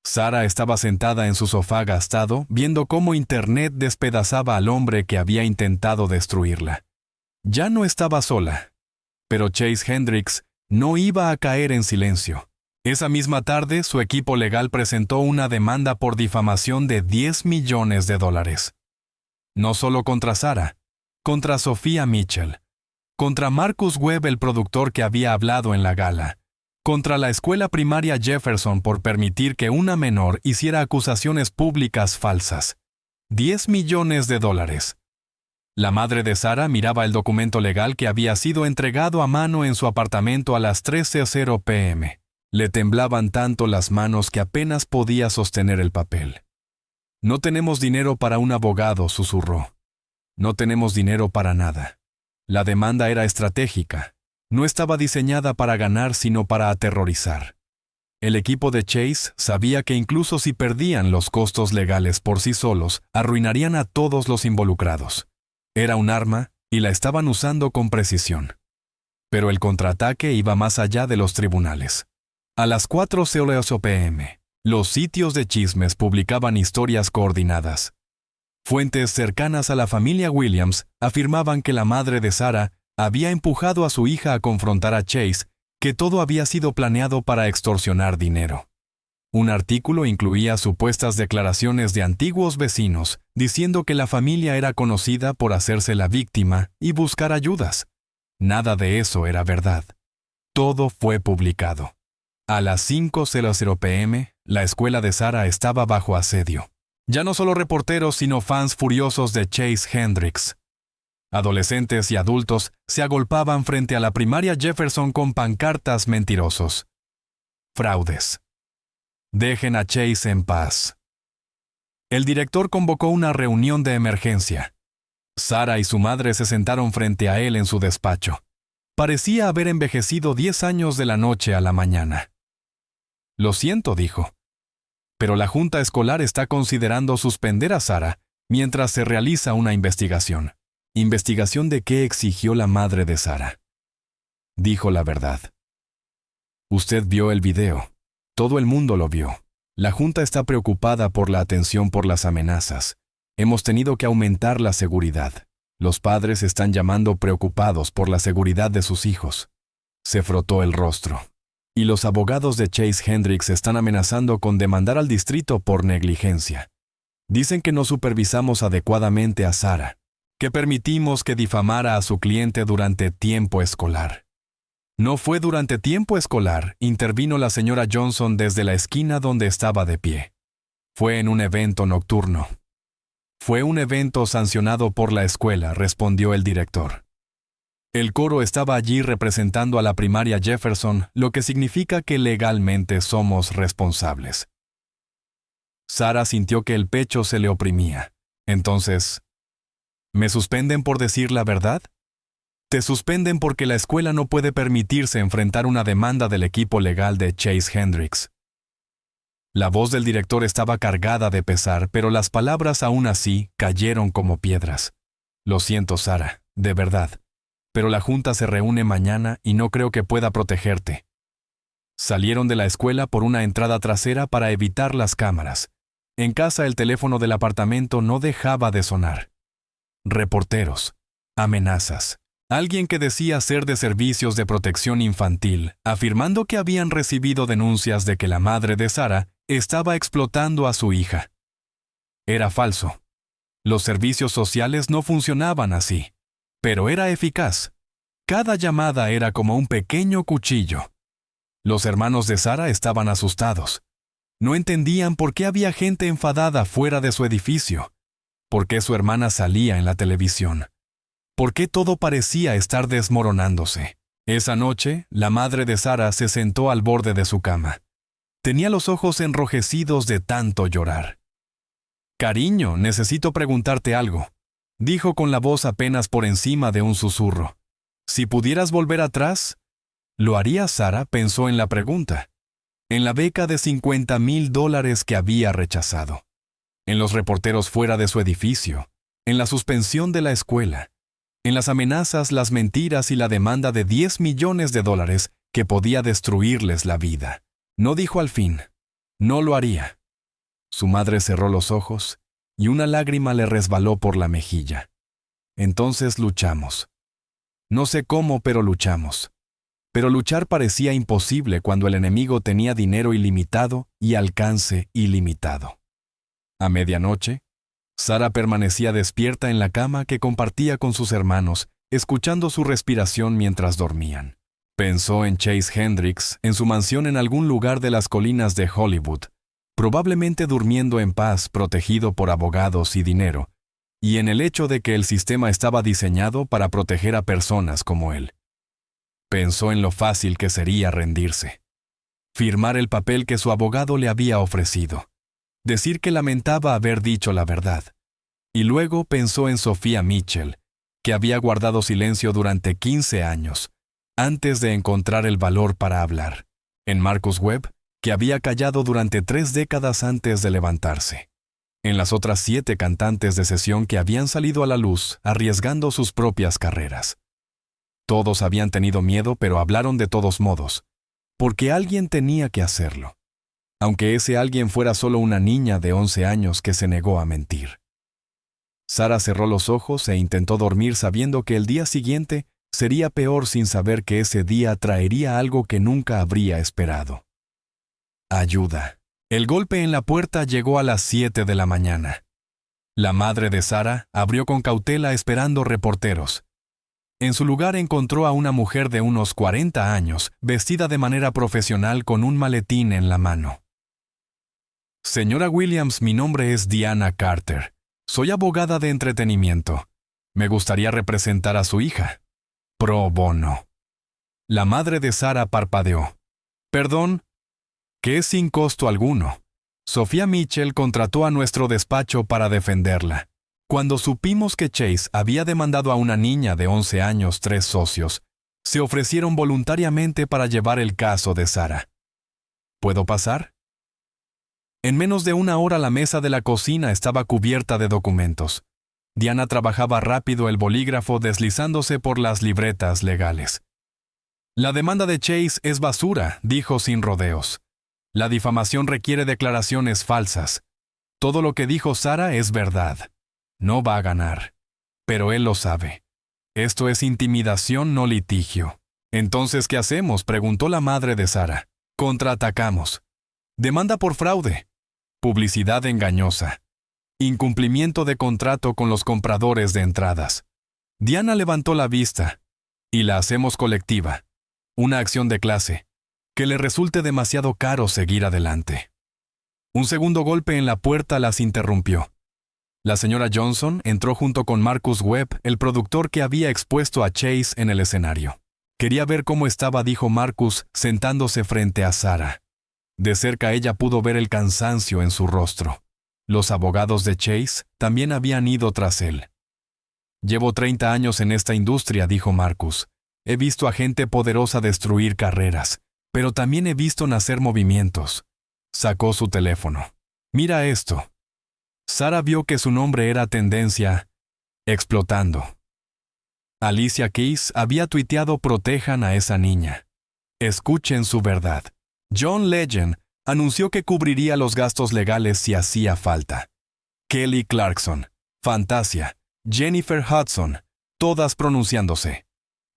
Sarah estaba sentada en su sofá gastado, viendo cómo Internet despedazaba al hombre que había intentado destruirla. Ya no estaba sola. Pero Chase Hendricks no iba a caer en silencio. Esa misma tarde, su equipo legal presentó una demanda por difamación de $10 millones. No solo contra Sarah, contra Sophia Mitchell, contra Marcus Webb, el productor que había hablado en la gala, contra la escuela primaria Jefferson por permitir que una menor hiciera acusaciones públicas falsas. $10 millones. La madre de Sarah miraba el documento legal que había sido entregado a mano en su apartamento a las 13:00 p.m. Le temblaban tanto las manos que apenas podía sostener el papel. No tenemos dinero para un abogado, susurró. No tenemos dinero para nada. La demanda era estratégica. No estaba diseñada para ganar, sino para aterrorizar. El equipo de Chase sabía que incluso si perdían, los costos legales por sí solos arruinarían a todos los involucrados. Era un arma y la estaban usando con precisión. Pero el contraataque iba más allá de los tribunales. A las 4:00 p.m., los sitios de chismes publicaban historias coordinadas. Fuentes cercanas a la familia Williams afirmaban que la madre de Sarah había empujado a su hija a confrontar a Chase, que todo había sido planeado para extorsionar dinero. Un artículo incluía supuestas declaraciones de antiguos vecinos diciendo que la familia era conocida por hacerse la víctima y buscar ayudas. Nada de eso era verdad. Todo fue publicado. A las 5:00 p.m., la escuela de Sarah estaba bajo asedio. Ya no solo reporteros, sino fans furiosos de Chase Hendricks. Adolescentes y adultos se agolpaban frente a la primaria Jefferson con pancartas mentirosos. Fraudes. Dejen a Chase en paz. El director convocó una reunión de emergencia. Sarah y su madre se sentaron frente a él en su despacho. Parecía haber envejecido 10 años de la noche a la mañana. Lo siento, dijo. Pero la junta escolar está considerando suspender a Sarah mientras se realiza una investigación. ¿Investigación de qué exigió la madre de Sarah? Dijo la verdad. Usted vio el video. Todo el mundo lo vio. La Junta está preocupada por la atención por las amenazas. Hemos tenido que aumentar la seguridad. Los padres están llamando preocupados por la seguridad de sus hijos. Se frotó el rostro. Y los abogados de Chase Hendricks están amenazando con demandar al distrito por negligencia. Dicen que no supervisamos adecuadamente a Sarah, que permitimos que difamara a su cliente durante tiempo escolar. No fue durante tiempo escolar, intervino la señora Johnson desde la esquina donde estaba de pie. Fue en un evento nocturno. Fue un evento sancionado por la escuela, respondió el director. El coro estaba allí representando a la primaria Jefferson, lo que significa que legalmente somos responsables. Sarah sintió que el pecho se le oprimía. Entonces, ¿me suspenden por decir la verdad? Te suspenden porque la escuela no puede permitirse enfrentar una demanda del equipo legal de Chase Hendricks. La voz del director estaba cargada de pesar, pero las palabras aún así cayeron como piedras. Lo siento, Sarah, de verdad. Pero la junta se reúne mañana y no creo que pueda protegerte. Salieron de la escuela por una entrada trasera para evitar las cámaras. En casa el teléfono del apartamento no dejaba de sonar. Reporteros, amenazas. Alguien que decía ser de servicios de protección infantil, afirmando que habían recibido denuncias de que la madre de Sarah estaba explotando a su hija. Era falso. Los servicios sociales no funcionaban así. Pero era eficaz. Cada llamada era como un pequeño cuchillo. Los hermanos de Sarah estaban asustados. No entendían por qué había gente enfadada fuera de su edificio, por qué su hermana salía en la televisión, por qué todo parecía estar desmoronándose. Esa noche, la madre de Sarah se sentó al borde de su cama. Tenía los ojos enrojecidos de tanto llorar. «Cariño, necesito preguntarte algo», dijo con la voz apenas por encima de un susurro. «Si pudieras volver atrás...» ¿Lo haría Sarah?, pensó en la pregunta. En la beca de $50,000 que había rechazado. En los reporteros fuera de su edificio. En la suspensión de la escuela. En las amenazas, las mentiras y la demanda de $10 millones que podía destruirles la vida. No dijo al fin. No lo haría. Su madre cerró los ojos y una lágrima le resbaló por la mejilla. Entonces luchamos. No sé cómo, pero luchamos. Pero luchar parecía imposible cuando el enemigo tenía dinero ilimitado y alcance ilimitado. A medianoche, Sarah permanecía despierta en la cama que compartía con sus hermanos, escuchando su respiración mientras dormían. Pensó en Chase Hendricks, en su mansión en algún lugar de las colinas de Hollywood, probablemente durmiendo en paz, protegido por abogados y dinero, y en el hecho de que el sistema estaba diseñado para proteger a personas como él. Pensó en lo fácil que sería rendirse. Firmar el papel que su abogado le había ofrecido. Decir que lamentaba haber dicho la verdad. Y luego pensó en Sophia Mitchell, que había guardado silencio durante 15 años, antes de encontrar el valor para hablar. En Marcus Webb, que había callado durante 3 décadas antes de levantarse. En las otras 7 cantantes de sesión que habían salido a la luz, arriesgando sus propias carreras. Todos habían tenido miedo, pero hablaron de todos modos, porque alguien tenía que hacerlo, aunque ese alguien fuera solo una niña de 11 años que se negó a mentir. Sarah cerró los ojos e intentó dormir sabiendo que el día siguiente sería peor sin saber que ese día traería algo que nunca habría esperado. Ayuda. El golpe en la puerta llegó a las 7 de la mañana. La madre de Sarah abrió con cautela esperando reporteros. En su lugar encontró a una mujer de unos 40 años, vestida de manera profesional con un maletín en la mano. Señora Williams, mi nombre es Diana Carter. Soy abogada de entretenimiento. Me gustaría representar a su hija. Pro bono. La madre de Sarah parpadeó. Perdón, que es sin costo alguno. Sophia Mitchell contrató a nuestro despacho para defenderla. Cuando supimos que Chase había demandado a una niña de 11 años 3 socios, se ofrecieron voluntariamente para llevar el caso de Sarah. ¿Puedo pasar? En menos de una hora la mesa de la cocina estaba cubierta de documentos. Diana trabajaba rápido el bolígrafo deslizándose por las libretas legales. La demanda de Chase es basura, dijo sin rodeos. La difamación requiere declaraciones falsas. Todo lo que dijo Sarah es verdad. No va a ganar. Pero él lo sabe. Esto es intimidación, no litigio. Entonces, ¿qué hacemos?, preguntó la madre de Sarah. Contraatacamos. Demanda por fraude. Publicidad engañosa. Incumplimiento de contrato con los compradores de entradas. Diana levantó la vista. Y la hacemos colectiva. Una acción de clase. Que le resulte demasiado caro seguir adelante. Un segundo golpe en la puerta las interrumpió. La señora Johnson entró junto con Marcus Webb, el productor que había expuesto a Chase en el escenario. Quería ver cómo estaba, dijo Marcus, sentándose frente a Sarah. De cerca ella pudo ver el cansancio en su rostro. Los abogados de Chase también habían ido tras él. Llevo 30 años en esta industria, dijo Marcus. He visto a gente poderosa destruir carreras, pero también he visto nacer movimientos. Sacó su teléfono. Mira esto. Sarah vio que su nombre era tendencia, explotando. Alicia Keys había tuiteado: protejan a esa niña. Escuchen su verdad. John Legend anunció que cubriría los gastos legales si hacía falta. Kelly Clarkson, Fantasia, Jennifer Hudson, todas pronunciándose.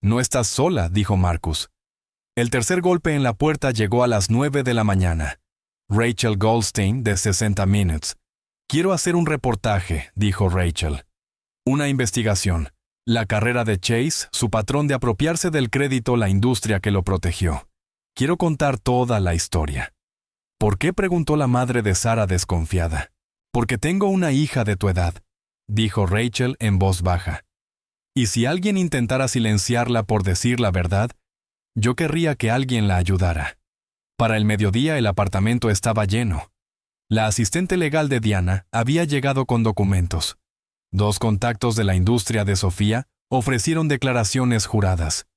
No estás sola, dijo Marcus. El tercer golpe en la puerta llegó a las 9 de la mañana. Rachel Goldstein, de 60 Minutes. Quiero hacer un reportaje, dijo Rachel. Una investigación. La carrera de Chase, su patrón de apropiarse del crédito, la industria que lo protegió. Quiero contar toda la historia. ¿Por qué?, preguntó la madre de Sarah desconfiada. Porque tengo una hija de tu edad, dijo Rachel en voz baja. Y si alguien intentara silenciarla por decir la verdad, yo querría que alguien la ayudara. Para el mediodía el apartamento estaba lleno. La asistente legal de Diana había llegado con documentos. 2 contactos de la industria de Sofía ofrecieron declaraciones juradas.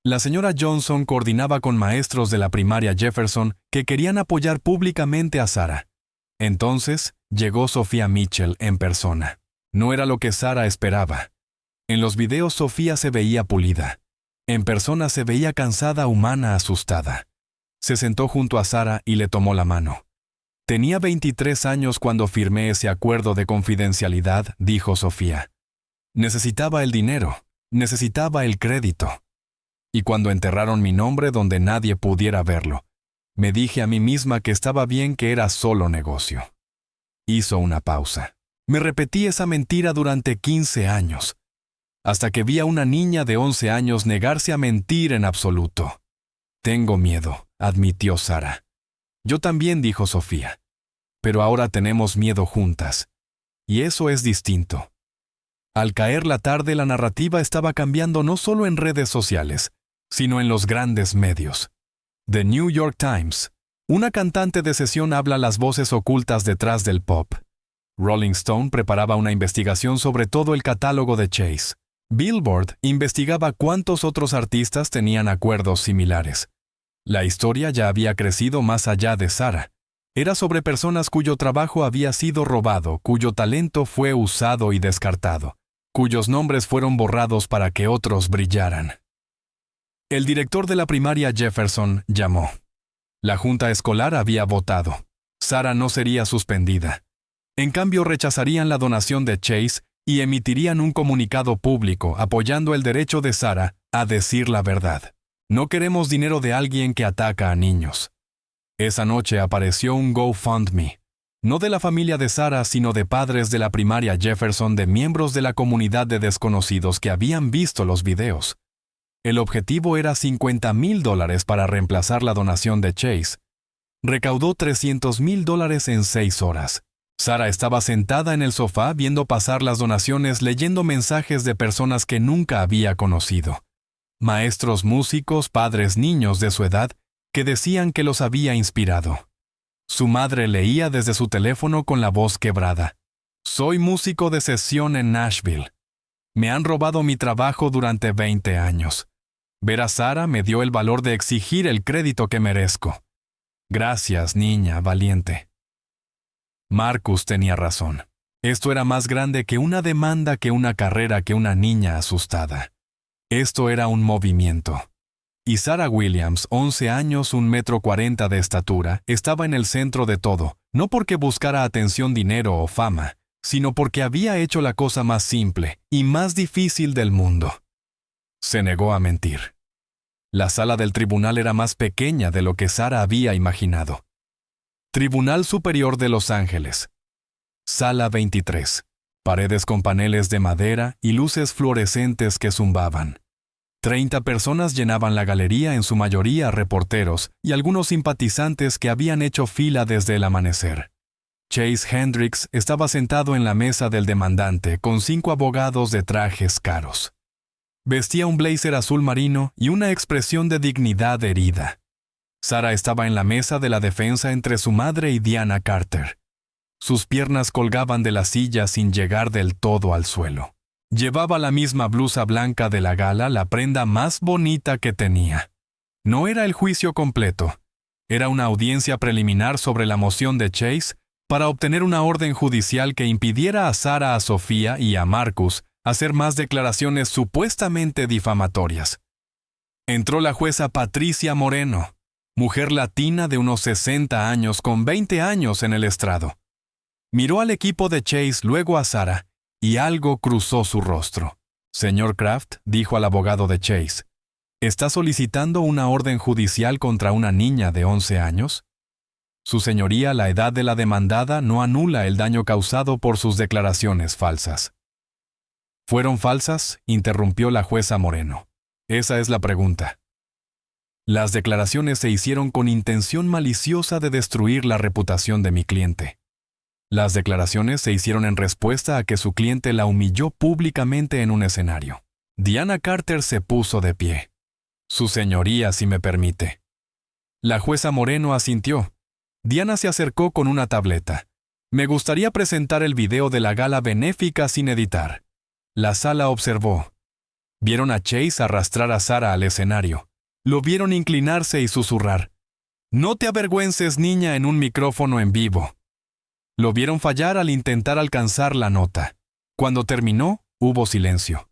La señora Johnson coordinaba con maestros de la primaria Jefferson que querían apoyar públicamente a Sarah. Entonces llegó Sofía Mitchell en persona. No era lo que Sarah esperaba. En los videos Sofía se veía pulida. En persona se veía cansada, humana, asustada. Se sentó junto a Sarah y le tomó la mano. Tenía 23 años cuando firmé ese acuerdo de confidencialidad, dijo Sofía. Necesitaba el dinero, necesitaba el crédito. Y cuando enterraron mi nombre donde nadie pudiera verlo, me dije a mí misma que estaba bien, que era solo negocio. Hizo una pausa. Me repetí esa mentira durante 15 años, hasta que vi a una niña de 11 años negarse a mentir en absoluto. Tengo miedo, admitió Sarah. Yo también, dijo Sofía. Pero ahora tenemos miedo juntas. Y eso es distinto. Al caer la tarde, la narrativa estaba cambiando no solo en redes sociales, sino en los grandes medios. The New York Times. Una cantante de sesión habla las voces ocultas detrás del pop. Rolling Stone preparaba una investigación sobre todo el catálogo de Chase. Billboard investigaba cuántos otros artistas tenían acuerdos similares. La historia ya había crecido más allá de Sarah. Era sobre personas cuyo trabajo había sido robado, cuyo talento fue usado y descartado, cuyos nombres fueron borrados para que otros brillaran. El director de la primaria Jefferson llamó. La junta escolar había votado. Sarah no sería suspendida. En cambio, rechazarían la donación de Chase y emitirían un comunicado público apoyando el derecho de Sarah a decir la verdad. No queremos dinero de alguien que ataca a niños. Esa noche apareció un GoFundMe, no de la familia de Sarah, sino de padres de la primaria Jefferson, de miembros de la comunidad de desconocidos que habían visto los videos. El objetivo era $50,000 para reemplazar la donación de Chase. Recaudó $300,000 en 6 horas. Sarah estaba sentada en el sofá viendo pasar las donaciones, leyendo mensajes de personas que nunca había conocido. Maestros, músicos, padres, niños de su edad, que decían que los había inspirado. Su madre leía desde su teléfono con la voz quebrada. Soy músico de sesión en Nashville. Me han robado mi trabajo durante 20 años. Ver a Sarah me dio el valor de exigir el crédito que merezco. Gracias, niña valiente. Marcus tenía razón. Esto era más grande que una demanda, que una carrera, que una niña asustada. Esto era un movimiento. y Sarah Williams, 11 años, 1,40 m de estatura, estaba en el centro de todo, no porque buscara atención, dinero o fama, sino porque había hecho la cosa más simple y más difícil del mundo. Se negó a mentir. La sala del tribunal era más pequeña de lo que Sarah había imaginado. Tribunal Superior de Los Ángeles. Sala 23. Paredes con paneles de madera y luces fluorescentes que zumbaban. 30 personas llenaban la galería, en su mayoría reporteros y algunos simpatizantes que habían hecho fila desde el amanecer. Chase Hendricks estaba sentado en la mesa del demandante con 5 abogados de trajes caros. Vestía un blazer azul marino y una expresión de dignidad herida. Sarah estaba en la mesa de la defensa entre su madre y Diana Carter. Sus piernas colgaban de la silla sin llegar del todo al suelo. Llevaba la misma blusa blanca de la gala, la prenda más bonita que tenía. No era el juicio completo. Era una audiencia preliminar sobre la moción de Chase para obtener una orden judicial que impidiera a Sarah, a Sofía y a Marcus hacer más declaraciones supuestamente difamatorias. Entró la jueza Patricia Moreno, mujer latina de unos 60 años con 20 años en el estrado. Miró al equipo de Chase, luego a Sarah, y algo cruzó su rostro. «Señor Kraft», dijo al abogado de Chase, «¿está solicitando una orden judicial contra una niña de 11 años? Su señoría, la edad de la demandada no anula el daño causado por sus declaraciones falsas». «¿Fueron falsas?», interrumpió la jueza Moreno. «Esa es la pregunta». «Las declaraciones se hicieron con intención maliciosa de destruir la reputación de mi cliente. Las declaraciones se hicieron en respuesta a que su cliente la humilló públicamente en un escenario». Diana Carter se puso de pie. «Su señoría, si me permite». La jueza Moreno asintió. Diana se acercó con una tableta. «Me gustaría presentar el video de la gala benéfica sin editar». La sala observó. Vieron a Chase arrastrar a Sarah al escenario. Lo vieron inclinarse y susurrar: «No te avergüences, niña», en un micrófono en vivo. Lo vieron fallar al intentar alcanzar la nota. Cuando terminó, hubo silencio.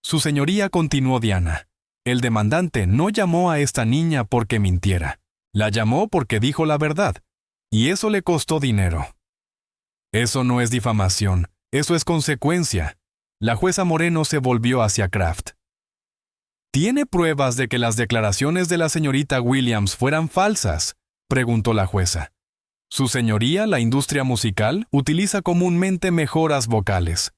«Su señoría», continuó Diana, «el demandante no llamó a esta niña porque mintiera. La llamó porque dijo la verdad. Y eso le costó dinero». «Eso no es difamación, eso es consecuencia». La jueza Moreno se volvió hacia Kraft. «¿Tiene pruebas de que las declaraciones de la señorita Williams fueran falsas?», preguntó la jueza. «Su señoría, la industria musical, utiliza comúnmente mejoras vocales».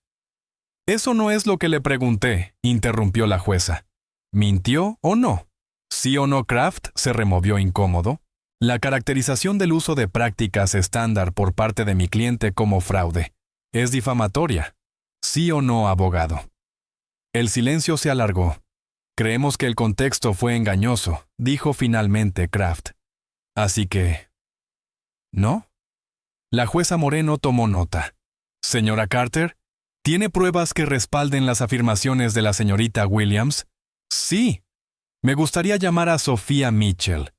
«Eso no es lo que le pregunté», interrumpió la jueza. «¿Mintió o no?». «Sí o no». Kraft se removió incómodo. «La caracterización del uso de prácticas estándar por parte de mi cliente como fraude es difamatoria. ¿Sí o no, abogado?». El silencio se alargó. «Creemos que el contexto fue engañoso», dijo finalmente Kraft. «Así que... ¿no?». La jueza Moreno tomó nota. «Señora Carter, ¿tiene pruebas que respalden las afirmaciones de la señorita Williams?». «Sí. Me gustaría llamar a Sofía Mitchell».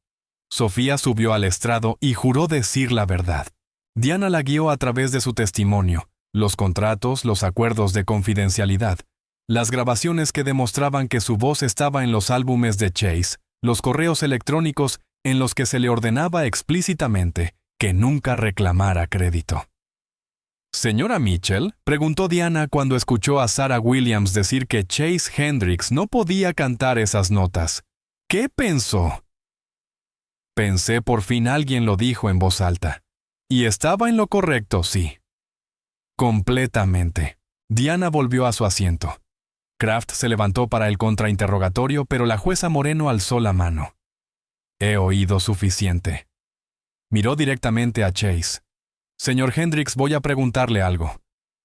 Sofía subió al estrado y juró decir la verdad. Diana la guió a través de su testimonio, los contratos, los acuerdos de confidencialidad, las grabaciones que demostraban que su voz estaba en los álbumes de Chase, los correos electrónicos en los que se le ordenaba explícitamente que nunca reclamara crédito. «Señora Mitchell», preguntó Diana cuando escuchó a Sarah Williams decir que Chase Hendricks no podía cantar esas notas. «¿Qué pensó?». «Pensé, por fin alguien lo dijo en voz alta. Y estaba en lo correcto, sí». «Completamente». Diana volvió a su asiento. Kraft se levantó para el contrainterrogatorio, pero la jueza Moreno alzó la mano. «He oído suficiente». Miró directamente a Chase. «Señor Hendricks, voy a preguntarle algo.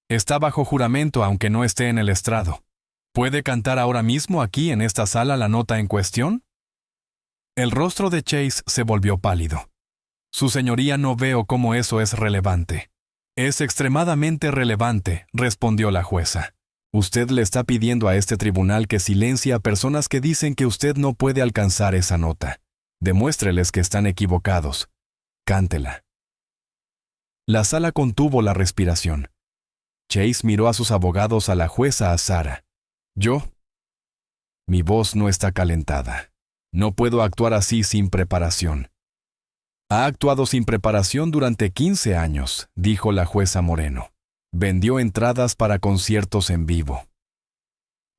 Está bajo juramento aunque no esté en el estrado. ¿Puede cantar ahora mismo aquí en esta sala la nota en cuestión?». El rostro de Chase se volvió pálido. «Su señoría, no veo cómo eso es relevante». «Es extremadamente relevante», respondió la jueza. «Usted le está pidiendo a este tribunal que silencie a personas que dicen que usted no puede alcanzar esa nota. Demuéstreles que están equivocados. Cántela». La sala contuvo la respiración. Chase miró a sus abogados, a la jueza, a Sarah. «Yo. Mi voz no está calentada. No puedo actuar así sin preparación. Ha actuado sin preparación durante 15 años, dijo la jueza Moreno. Vendió entradas para conciertos en vivo.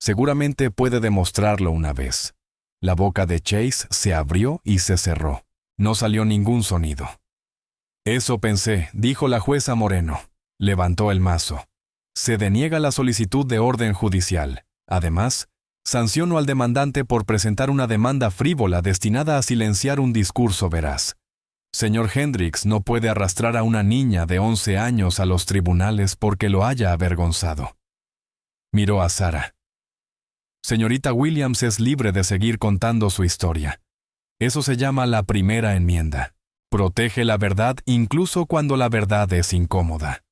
Seguramente puede demostrarlo una vez. La boca de Chase se abrió y se cerró. No salió ningún sonido. Eso pensé, dijo la jueza Moreno. Levantó el mazo. Se deniega la solicitud de orden judicial. Además, sanciono al demandante por presentar una demanda frívola destinada a silenciar un discurso veraz. Señor Hendricks no puede arrastrar a una niña de 11 años a los tribunales porque lo haya avergonzado. Miró a Sarah. Señorita Williams es libre de seguir contando su historia. Eso se llama la primera enmienda. Protege la verdad incluso cuando la verdad es incómoda.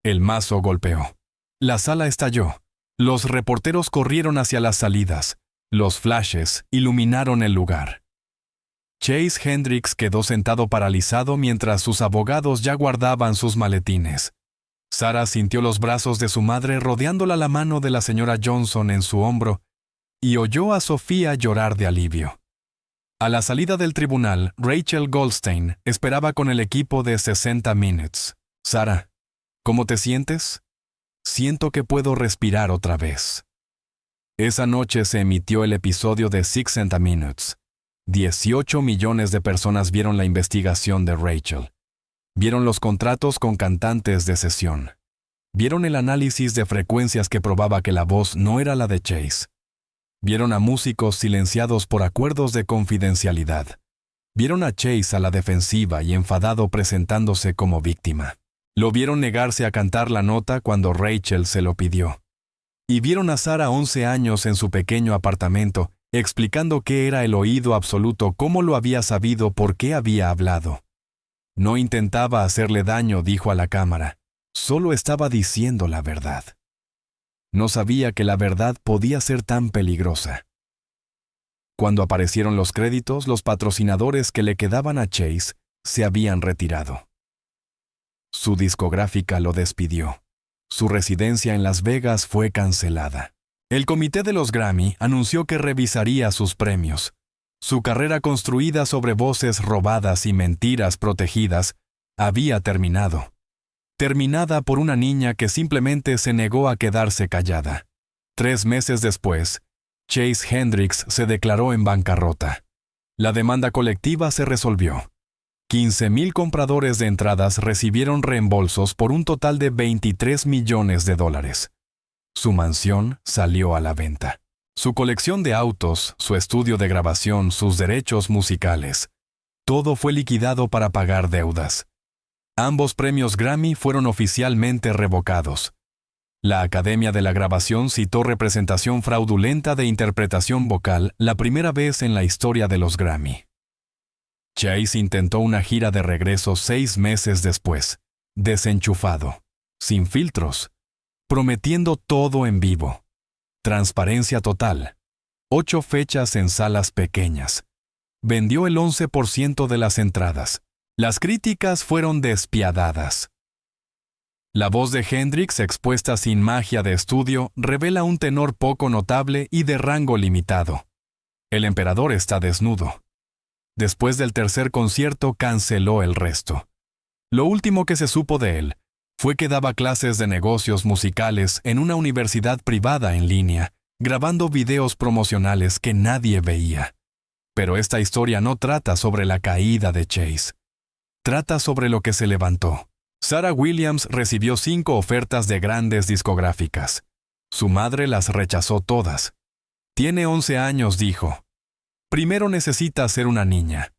El mazo golpeó. La sala estalló. Los reporteros corrieron hacia las salidas. Los flashes iluminaron el lugar. Chase Hendricks quedó sentado paralizado mientras sus abogados ya guardaban sus maletines. Sarah sintió los brazos de su madre rodeándola la mano de la señora Johnson en su hombro y oyó a Sofía llorar de alivio. A la salida del tribunal, Rachel Goldstein esperaba con el equipo de 60 Minutes. Sarah, ¿cómo te sientes? Siento que puedo respirar otra vez. Esa noche se emitió el episodio de 60 Minutes. 18 millones de personas vieron la investigación de Rachel. Vieron los contratos con cantantes de sesión. Vieron el análisis de frecuencias que probaba que la voz no era la de Chase. Vieron a músicos silenciados por acuerdos de confidencialidad. Vieron a Chase a la defensiva y enfadado presentándose como víctima. Lo vieron negarse a cantar la nota cuando Rachel se lo pidió. Y vieron a Sarah 11 años en su pequeño apartamento, explicando qué era el oído absoluto, cómo lo había sabido, por qué había hablado. No intentaba hacerle daño, dijo a la cámara. Solo estaba diciendo la verdad. No sabía que la verdad podía ser tan peligrosa. Cuando aparecieron los créditos, los patrocinadores que le quedaban a Chase se habían retirado. Su discográfica lo despidió. Su residencia en Las Vegas fue cancelada. El comité de los Grammy anunció que revisaría sus premios. Su carrera construida sobre voces robadas y mentiras protegidas había terminado. Terminada por una niña que simplemente se negó a quedarse callada. 3 meses después, Chase Hendricks se declaró en bancarrota. La demanda colectiva se resolvió. 15,000 compradores de entradas recibieron reembolsos por un total de $23 millones. Su mansión salió a la venta. Su colección de autos, su estudio de grabación, sus derechos musicales. Todo fue liquidado para pagar deudas. Ambos premios Grammy fueron oficialmente revocados. La Academia de la Grabación citó representación fraudulenta de interpretación vocal la primera vez en la historia de los Grammy. Chase intentó una gira de regreso 6 meses después, desenchufado, sin filtros, prometiendo todo en vivo. Transparencia total. 8 fechas en salas pequeñas. Vendió el 11% de las entradas. Las críticas fueron despiadadas. La voz de Hendricks, expuesta sin magia de estudio, revela un tenor poco notable y de rango limitado. El emperador está desnudo. Después del tercer concierto, canceló el resto. Lo último que se supo de él fue que daba clases de negocios musicales en una universidad privada en línea, grabando videos promocionales que nadie veía. Pero esta historia no trata sobre la caída de Chase. Trata sobre lo que se levantó. Sarah Williams recibió 5 ofertas de grandes discográficas. Su madre las rechazó todas. Tiene 11 años, dijo. Primero necesita ser una niña.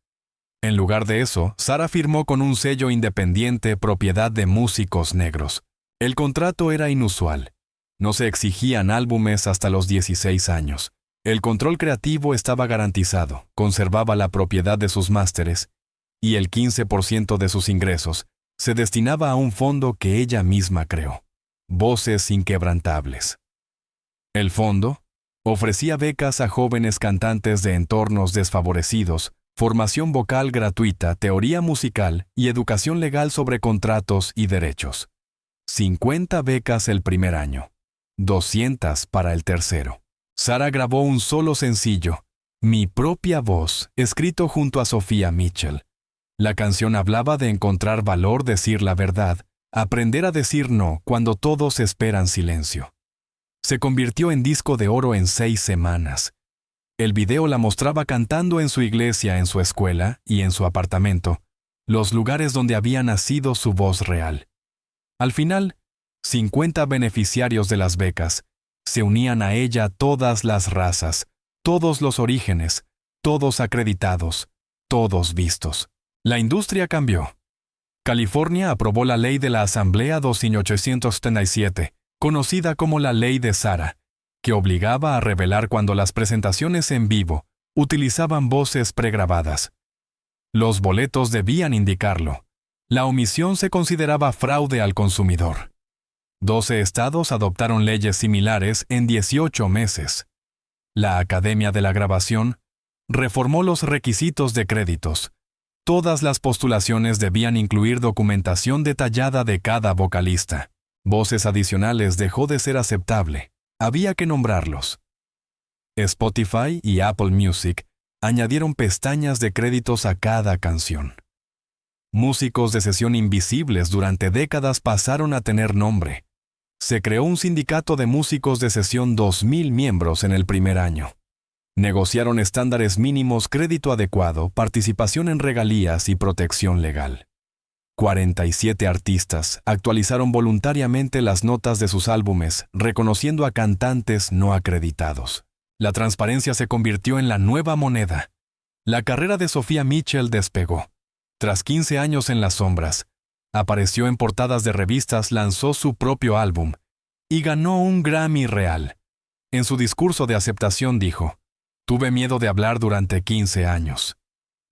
En lugar de eso, Sarah firmó con un sello independiente propiedad de músicos negros. El contrato era inusual. No se exigían álbumes hasta los 16 años. El control creativo estaba garantizado, conservaba la propiedad de sus másteres, y el 15% de sus ingresos se destinaba a un fondo que ella misma creó. Voces Inquebrantables. El fondo ofrecía becas a jóvenes cantantes de entornos desfavorecidos, formación vocal gratuita, teoría musical y educación legal sobre contratos y derechos. 50 becas el primer año, 200 para el tercero. Sarah grabó un solo sencillo, Mi propia voz, escrito junto a Sofía Mitchell. La canción hablaba de encontrar valor, decir la verdad, aprender a decir no cuando todos esperan silencio. Se convirtió en disco de oro en 6 semanas. El video la mostraba cantando en su iglesia, en su escuela y en su apartamento, los lugares donde había nacido su voz real. Al final, 50 beneficiarios de las becas se unían a ella, todas las razas, todos los orígenes, todos acreditados, todos vistos. La industria cambió. California aprobó la ley de la Asamblea 2877, conocida como la Ley de Sara, que obligaba a revelar cuando las presentaciones en vivo utilizaban voces pregrabadas. Los boletos debían indicarlo. La omisión se consideraba fraude al consumidor. 12 estados adoptaron leyes similares en 18 meses. La Academia de la Grabación reformó los requisitos de créditos. Todas las postulaciones debían incluir documentación detallada de cada vocalista. Voces adicionales dejó de ser aceptable. Había que nombrarlos. Spotify y Apple Music añadieron pestañas de créditos a cada canción. Músicos de sesión invisibles durante décadas pasaron a tener nombre. Se creó un sindicato de músicos de sesión 2,000 miembros en el primer año. Negociaron estándares mínimos, crédito adecuado, participación en regalías y protección legal. 47 artistas actualizaron voluntariamente las notas de sus álbumes, reconociendo a cantantes no acreditados. La transparencia se convirtió en la nueva moneda. La carrera de Sofía Mitchell despegó. Tras 15 años en las sombras, apareció en portadas de revistas, lanzó su propio álbum y ganó un Grammy real. En su discurso de aceptación dijo: «Tuve miedo de hablar durante 15 años.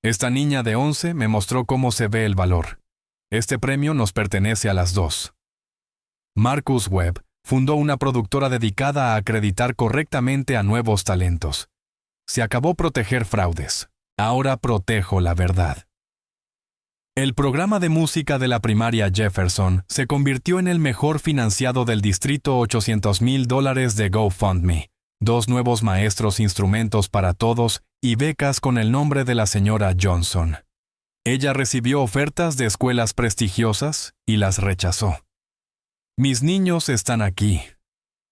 Esta niña de 11 me mostró cómo se ve el valor. Este premio nos pertenece a las dos». Marcus Webb fundó una productora dedicada a acreditar correctamente a nuevos talentos. Se acabó proteger fraudes. Ahora protejo la verdad. El programa de música de la primaria Jefferson se convirtió en el mejor financiado del distrito. $800,000 de GoFundMe, 2 nuevos maestros, instrumentos para todos y becas con el nombre de la señora Johnson. Ella recibió ofertas de escuelas prestigiosas y las rechazó. Mis niños están aquí.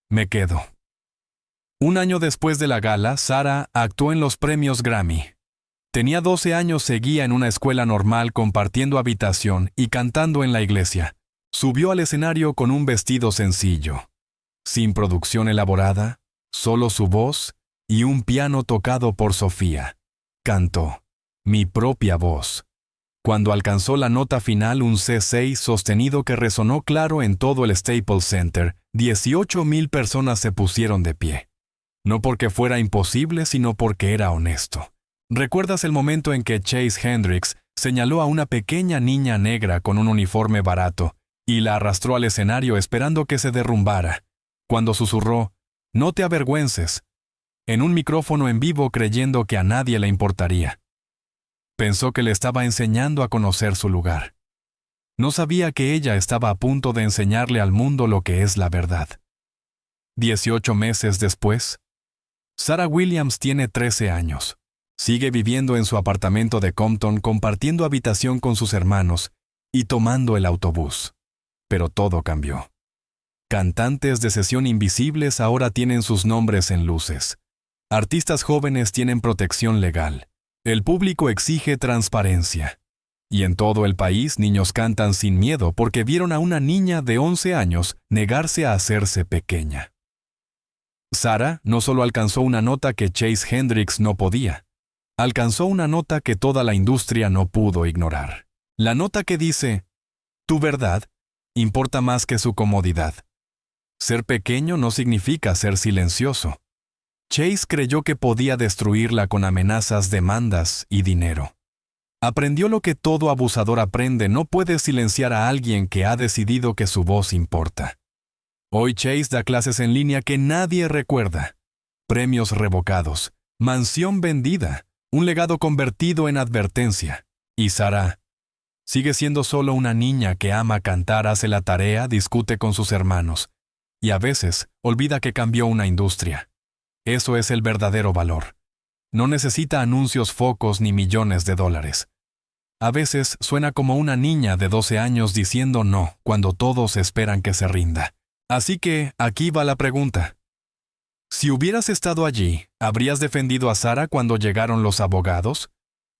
Me quedo. Un año después de la gala, Sara actuó en los premios Grammy. Tenía 12 años, seguía en una escuela normal compartiendo habitación y cantando en la iglesia. Subió al escenario con un vestido sencillo, sin producción elaborada, solo su voz y un piano tocado por Sofía. Cantó Mi propia voz. Cuando alcanzó la nota final, un C6 sostenido que resonó claro en todo el Staples Center, 18,000 personas se pusieron de pie. No porque fuera imposible, sino porque era honesto. ¿Recuerdas el momento en que Chase Hendrix señaló a una pequeña niña negra con un uniforme barato y la arrastró al escenario esperando que se derrumbara? Cuando susurró, «No te avergüences», en un micrófono en vivo, creyendo que a nadie le importaría. Pensó que le estaba enseñando a conocer su lugar. No sabía que ella estaba a punto de enseñarle al mundo lo que es la verdad. 18 meses después, Sara Williams tiene 13 años. Sigue viviendo en su apartamento de Compton, compartiendo habitación con sus hermanos y tomando el autobús. Pero todo cambió. Cantantes de sesión invisibles ahora tienen sus nombres en luces. Artistas jóvenes tienen protección legal. El público exige transparencia. Y en todo el país, niños cantan sin miedo porque vieron a una niña de 11 años negarse a hacerse pequeña. Sara no solo alcanzó una nota que Chase Hendrix no podía, alcanzó una nota que toda la industria no pudo ignorar. La nota que dice, «Tu verdad importa más que su comodidad». Ser pequeño no significa ser silencioso. Chase creyó que podía destruirla con amenazas, demandas y dinero. Aprendió lo que todo abusador aprende: no puede silenciar a alguien que ha decidido que su voz importa. Hoy Chase da clases en línea que nadie recuerda. Premios revocados, mansión vendida, un legado convertido en advertencia. Y Sara sigue siendo solo una niña que ama cantar, hace la tarea, discute con sus hermanos. Y a veces olvida que cambió una industria. Eso es el verdadero valor. No necesita anuncios focos ni millones de dólares. A veces suena como una niña de 12 años diciendo no cuando todos esperan que se rinda. Así que aquí va la pregunta. Si hubieras estado allí, ¿habrías defendido a Sara cuando llegaron los abogados?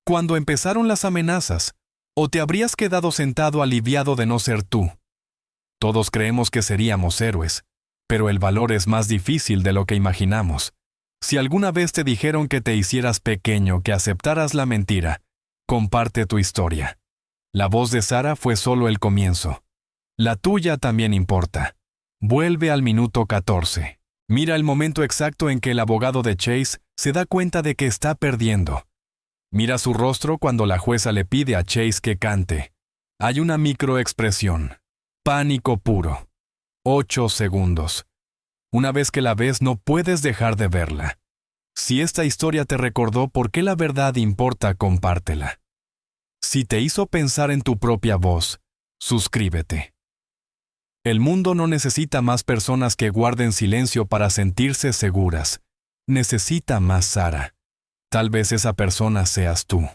¿Cuando empezaron las amenazas? ¿O te habrías quedado sentado aliviado de no ser tú? Todos creemos que seríamos héroes, pero el valor es más difícil de lo que imaginamos. Si alguna vez te dijeron que te hicieras pequeño, que aceptaras la mentira, comparte tu historia. La voz de Sara fue solo el comienzo. La tuya también importa. Vuelve al minuto 14. Mira el momento exacto en que el abogado de Chase se da cuenta de que está perdiendo. Mira su rostro cuando la jueza le pide a Chase que cante. Hay una microexpresión. Pánico puro. 8 segundos. Una vez que la ves, no puedes dejar de verla. Si esta historia te recordó por qué la verdad importa, compártela. Si te hizo pensar en tu propia voz, suscríbete. El mundo no necesita más personas que guarden silencio para sentirse seguras. Necesita más Sara. Tal vez esa persona seas tú.